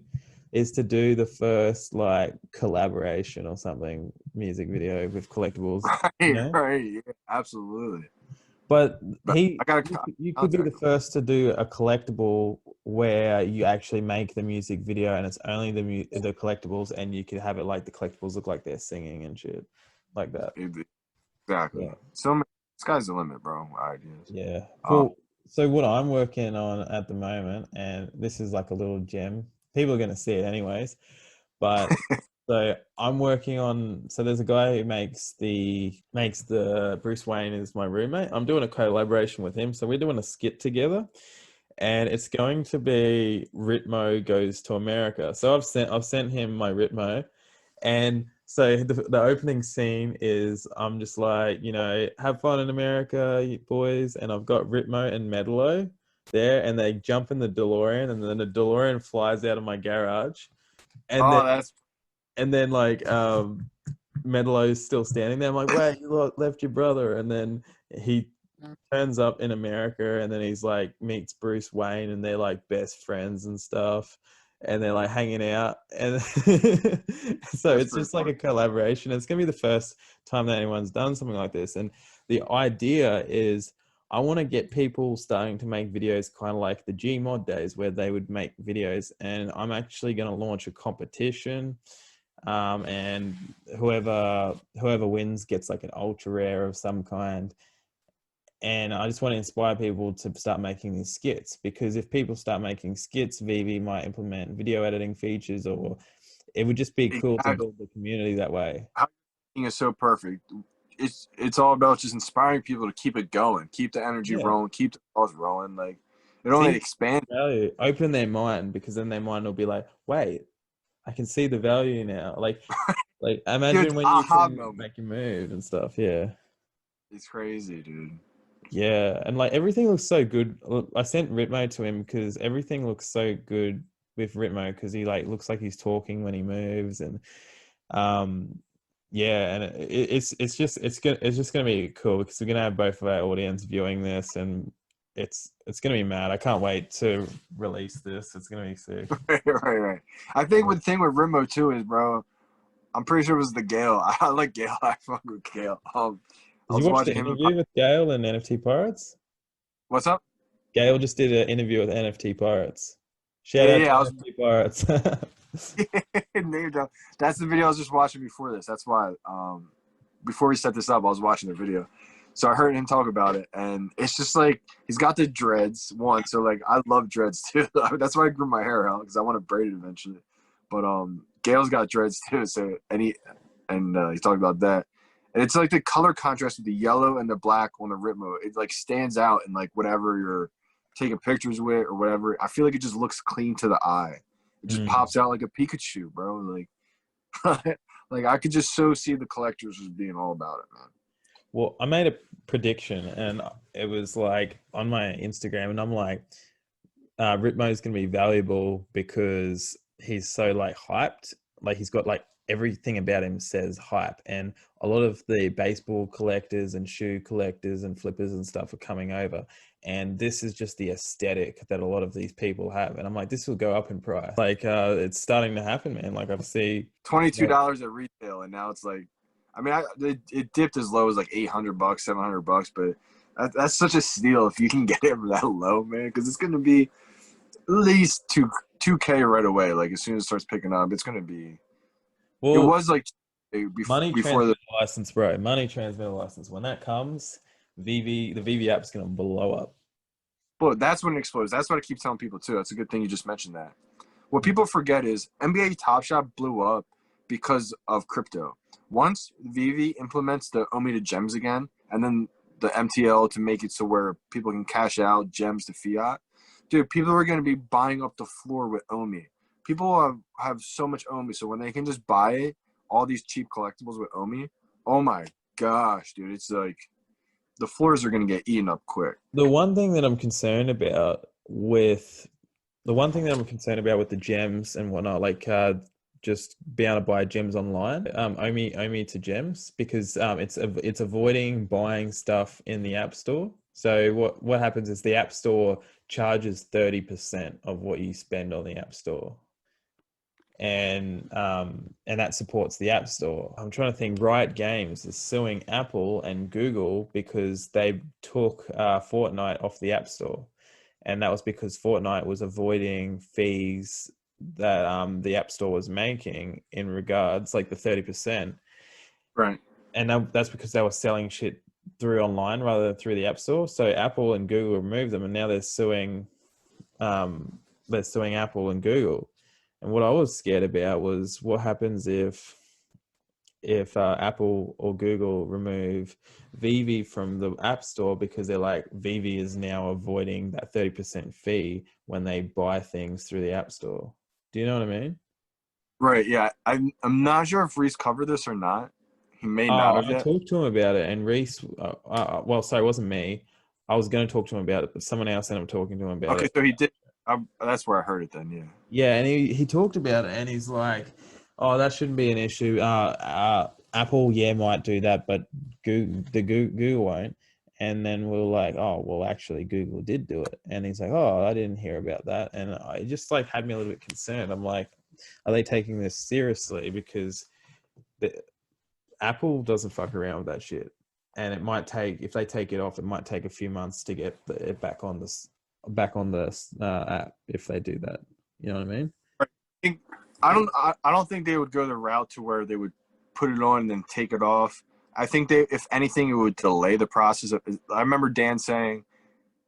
Is to do the first like collaboration or something music video with collectibles, you Right, know? right, yeah, absolutely. But But I got you could be the contact. first to do a collectible where you actually make the music video and it's only the collectibles, and you could have it like the collectibles look like they're singing and shit like that. Exactly. Yeah. So many, sky's the limit, bro. Ideas. Yeah. Uh, Well, so what I'm working on at the moment, and this is like a little gem. People are going to see it anyways, but so I'm working on. So there's a guy who makes the Bruce Wayne is my roommate. I'm doing a collaboration with him, so we're doing a skit together, and it's going to be Ritmo goes to America. So I've sent him my Ritmo, and so the opening scene is I'm just like, you know, have fun in America, you boys. And I've got Ritmo and Medalo there, and they jump in the DeLorean, and then the DeLorean flies out of my garage. And then oh, that's like Medalo's still standing there. I'm like, wait, you left your brother. And then he turns up in America, and then he's like meets Bruce Wayne, and they're like best friends and stuff, and they're like hanging out, and so that's it's pretty just like funny. a collaboration. It's gonna be the first time that anyone's done something like this, and the idea is I want to get people starting to make videos kind of like the Gmod days where they would make videos, and I'm actually going to launch a competition, and whoever wins gets like an ultra rare of some kind. And I just want to inspire people to start making these skits, because if people start making skits, VeVe might implement video editing features, or it would just be cool to Exactly. build the community that way. How is so perfect. It's all about just inspiring people to keep it going, keep the energy Yeah. rolling, keep the cause rolling. Like it only See expands. value, open their mind, because then their mind will be like, wait, I can see the value now. Like Good imagine when you aha can moment. make a move and stuff. Yeah. It's crazy, dude. Yeah, and like everything looks so good. I sent Ritmo to him because everything looks so good with Ritmo, because he like looks like he's talking when he moves, and um yeah, and it's just gonna be cool because we're gonna have both of our audience viewing this, and it's gonna be mad. I can't wait to release this. It's gonna be sick. Right. I think the thing with Rimmo too is, bro, I'm pretty sure it was the Gale. I like Gale. I fuck with Gale. I Did you was watch the watching him. interview with Gail and NFT Pirates? What's up? Gail just did an interview with NFT Pirates. Shout out Yeah, to I was NFT Pirates. name drop. That's the video I was just watching before this. That's why. Before we set this up, I was watching the video, so I heard him talk about it, and it's just like he's got the dreads. One, so like I love dreads too. That's why I grew my hair out because I want to braid it eventually. But Gail's got dreads too. So he talked about that, and it's like the color contrast with the yellow and the black on the Ritmo. It like stands out in like whatever you're taking pictures with or whatever. I feel like it just looks clean to the eye. It just pops out like a Pikachu, bro. Like, like I could just so see the collectors just being all about it, man. Well, I made a prediction, and it was like on my Instagram, and I'm like, Ritmo is going to be valuable because he's so like hyped. Like he's got like everything about him says hype, and a lot of the baseball collectors and shoe collectors and flippers and stuff are coming over, and this is just the aesthetic that a lot of these people have, and I'm like, this will go up in price. Like it's starting to happen, man. Like I've seen $22 at retail, and now it's like, I mean, it dipped as low as like $800, $700, but that's such a steal if you can get it for that low, man. Because it's gonna be at least 2K right away. Like as soon as it starts picking up, it's gonna be. well, it was like money before the. transmitter license, bro. Money transmitter license. When that comes, the VeVe app is gonna blow up. Well, that's when it explodes. That's what I keep telling people too. That's a good thing you just mentioned that. What people forget is NBA Top Shot blew up because of crypto. Once VeVe implements the OMI to gems again, and then the MTL to make it so where people can cash out gems to fiat, dude, people are going to be buying up the floor with OMI. People have so much OMI, so when they can just buy all these cheap collectibles with OMI, oh my gosh, dude, it's like the floors are going to get eaten up quick. The one thing that I'm concerned about with the gems and whatnot, like just being able to buy gems online, OMI to gems, because it's avoiding buying stuff in the App Store. So what happens is the App Store charges 30% of what you spend on the App Store, and that supports the App Store. I'm trying to think. Riot Games is suing Apple and Google because they took Fortnite off the App Store, and that was because Fortnite was avoiding fees that the App Store was making in regards like the 30%. Right. And that's because they were selling shit through online rather than through the App Store. So Apple and Google removed them, and now they're suing Apple and Google. And what I was scared about was what happens if Apple or Google remove VeVe from the App Store, because they're like, VeVe is now avoiding that 30% fee when they buy things through the App Store. Do you know what I mean? Right. Yeah. I'm not sure if Reese covered this or not. He may not have I yet. talked to him about it, and Reese, well, sorry, it wasn't me. I was going to talk to him about it, but someone else ended up talking to him about it. Okay, so he did. That's where I heard it then. Yeah. Yeah, and he talked about it, and he's like, "Oh, that shouldn't be an issue. Apple, yeah, might do that, but Google won't." And then we're like, "Oh, well, actually, Google did do it." And he's like, "Oh, I didn't hear about that," and it just like had me a little bit concerned. I'm like, "Are they taking this seriously?" Because Apple doesn't fuck around with that shit, and it might take, if they take it off, it might take a few months to get it back on the app if they do that. You know what I mean? I don't think they would go the route to where they would put it on and then take it off. I think if anything, it would delay the process. I remember Dan saying,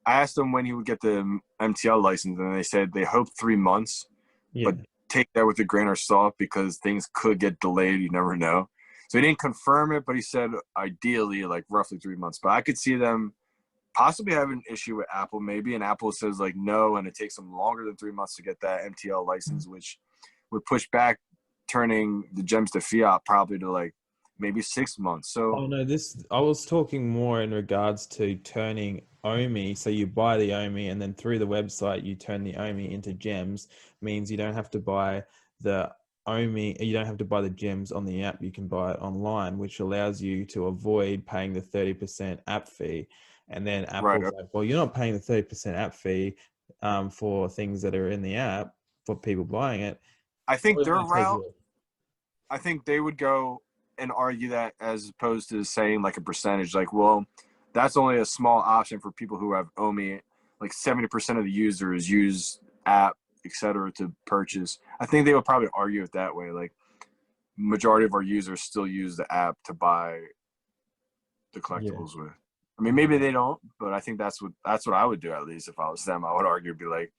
I asked them when he would get the MTL license, and they said they hope 3 months, Yeah. but take that with a grain of salt because things could get delayed. You never know. So he didn't confirm it, but he said ideally like roughly 3 months. But I could see them possibly having an issue with Apple maybe, and Apple says like no, and it takes them longer than 3 months to get that MTL license, which would push back turning the gems to fiat probably to like maybe 6 months. So Oh no, I was talking more in regards to turning OMI. So you buy the OMI, and then through the website you turn the OMI into gems. Means you don't have to buy the OMI, you don't have to buy the gems on the app. You can buy it online, which allows you to avoid paying the 30% app fee. And then Right. Apple's like, well, you're not paying the 30% app fee for things that are in the app for people buying it. I think We're their gonna take route, it. I think they would go and argue that as opposed to saying like a percentage, like, well, that's only a small option for people who have OMI. Like 70% of the users use app, etc., to purchase. I think they would probably argue it that way. Like, majority of our users still use the app to buy the Yeah. collectibles with. I mean, maybe they don't, but I think that's what I would do, at least if I was them. I would argue, be like,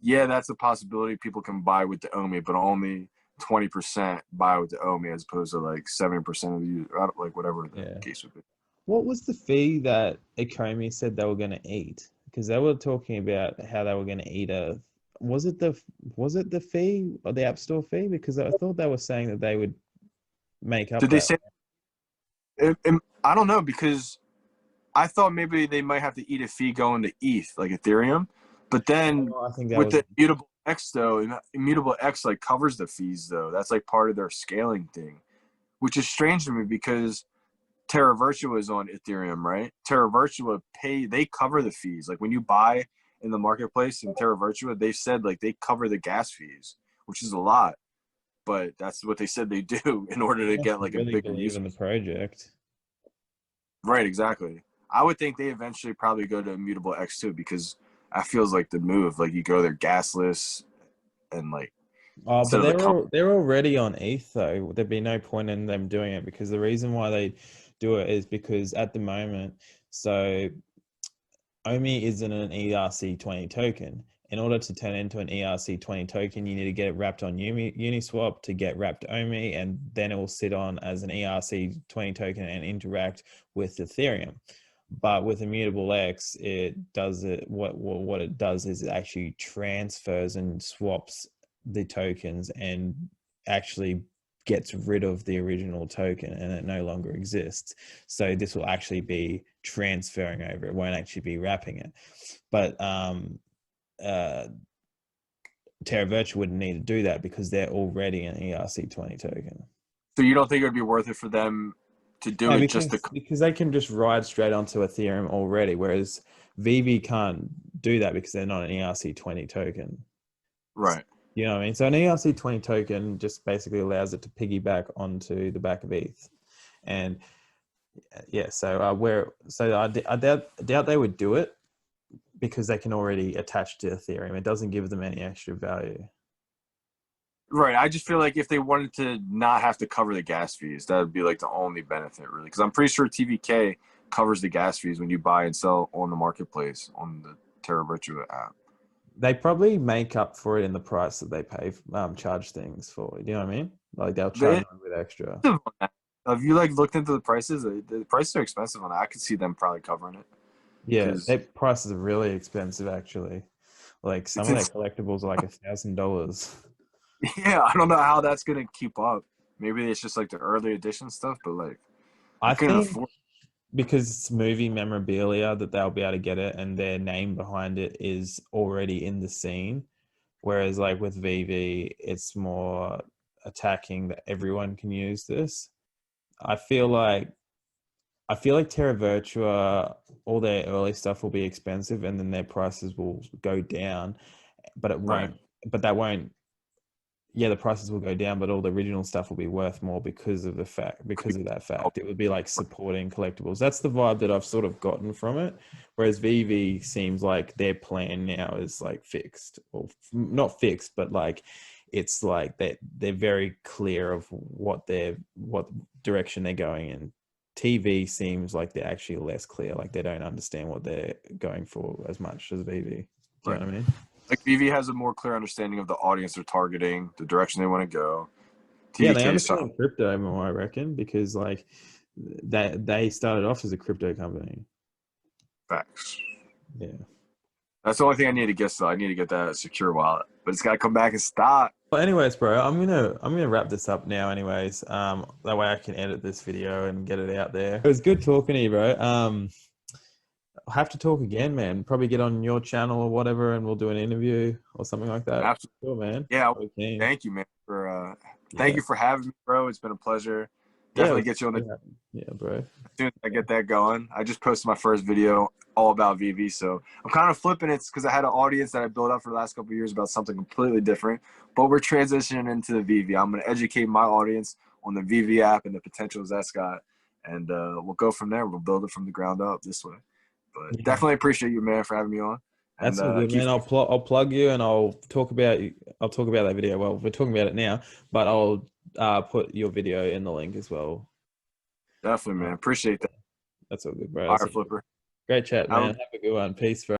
yeah, that's a possibility. People can buy with the OMI, but only 20% buy with the OMI as opposed to like 70% of you, like whatever the Yeah. case would be. What was the fee that Ecomi said they were going to eat? Because they were talking about how they were going to eat a. Was it the fee or the App Store fee? Because I thought they were saying that they would make up Did they that. say? I don't know, because I thought maybe they might have to eat a fee going to ETH, like Ethereum. But then Oh, I think that with was. the Immutable X, though, Immutable X like covers the fees, though. That's like part of their scaling thing, which is strange to me because Terra Virtua is on Ethereum, right? Terra Virtua they cover the fees. Like when you buy in the marketplace in Terra Virtua, they said like they cover the gas fees, which is a lot. But that's what they said they do in order to get like a Really bigger believe user. in the project. Right, exactly. I would think they eventually probably go to Immutable X too, because that feels like the move. Like you go there gasless and like Oh, but instead of the they're already on ETH though. There'd be no point in them doing it because the reason why they do it is because at the moment, so OMI isn't an ERC20 token. In order to turn into an ERC20 token, you need to get it wrapped on Uniswap to get wrapped OMI, and then it will sit on as an ERC20 token and interact with Ethereum. But with Immutable X, it does it. What it does is it actually transfers and swaps the tokens and actually gets rid of the original token, and it no longer exists. So this will actually be transferring over. It won't actually be wrapping it. But Terra Virtua wouldn't need to do that because they're already an ERC20 token. So you don't think it would be worth it for them to do No, it just to because they can just ride straight onto Ethereum already, whereas VeVe can't do that because they're not an ERC20 token. right? You know what I mean? So an ERC20 token just basically allows it to piggyback onto the back of ETH. And yeah, so I doubt they would do it because they can already attach to Ethereum. It doesn't give them any extra value. Right. I just feel like if they wanted to not have to cover the gas fees, that would be like the only benefit, really. Because I'm pretty sure TVK covers the gas fees when you buy and sell on the marketplace on the Terra Virtua app. They probably make up for it in the price that they pay, charge things for. You know what I mean? Like they'll charge They, a bit extra. have you like looked into the prices? The prices are expensive on that. I could see them probably covering it. Yeah, Because their prices are really expensive actually. Like some of their collectibles are like $1,000. yeah, I don't know how that's gonna keep up. Maybe it's just like the early edition stuff, but like I I couldn't think afford. because it's movie memorabilia that they'll be able to get it, and their name behind it is already in the scene. Whereas like with VeVe, it's more attacking that everyone can use this. I feel like Terra Virtua, all their early stuff will be expensive, and then their prices will go down. But it Right. won't. But that won't. Yeah, the prices will go down, but all the original stuff will be worth more because of that fact. It would be like supporting collectibles. That's the vibe that I've sort of gotten from it. Whereas VeVe seems like their plan now is like fixed, or not fixed, but like it's like they're very clear of what direction they're going in. TV seems like they're actually less clear, like they don't understand what they're going for as much as VeVe. Do you know what I mean? Like VeVe has a more clear understanding of the audience they're targeting, the direction they want to go. Yeah, they TVK is understand crypto more, I reckon, because like they started off as a crypto company. facts. Yeah. That's the only thing I need to get. So I need to get that secure wallet, but it's got to come back and stop. Well, anyways, bro, I'm gonna wrap this up now. Anyways, that way I can edit this video and get it out there. It was good talking to you, bro. I'll have to talk again, man. Probably get on your channel or whatever, and we'll do an interview or something like that. Absolutely, Cool, man. yeah. Okay. Thank you, man. Thank you for having me, bro. It's been a pleasure. Definitely get you on the Yeah, bro. as soon as I get that going. I just posted my first video all about VeVe, so I'm kind of flipping it because I had an audience that I built up for the last couple of years about something completely different. But we're transitioning into the VeVe. I'm going to educate my audience on the VeVe app and the potentials that's got, and we'll go from there. We'll build it from the ground up this way. But Yeah. definitely appreciate you, man, for having me on. And That's all good, man. I'll plug you, and I'll talk about that video. Well, we're talking about it now, but I'll put your video in the link as well. Definitely, man. Appreciate that. That's all good, bro. Fire flipper. Great chat, man. Have a good one. Peace, bro.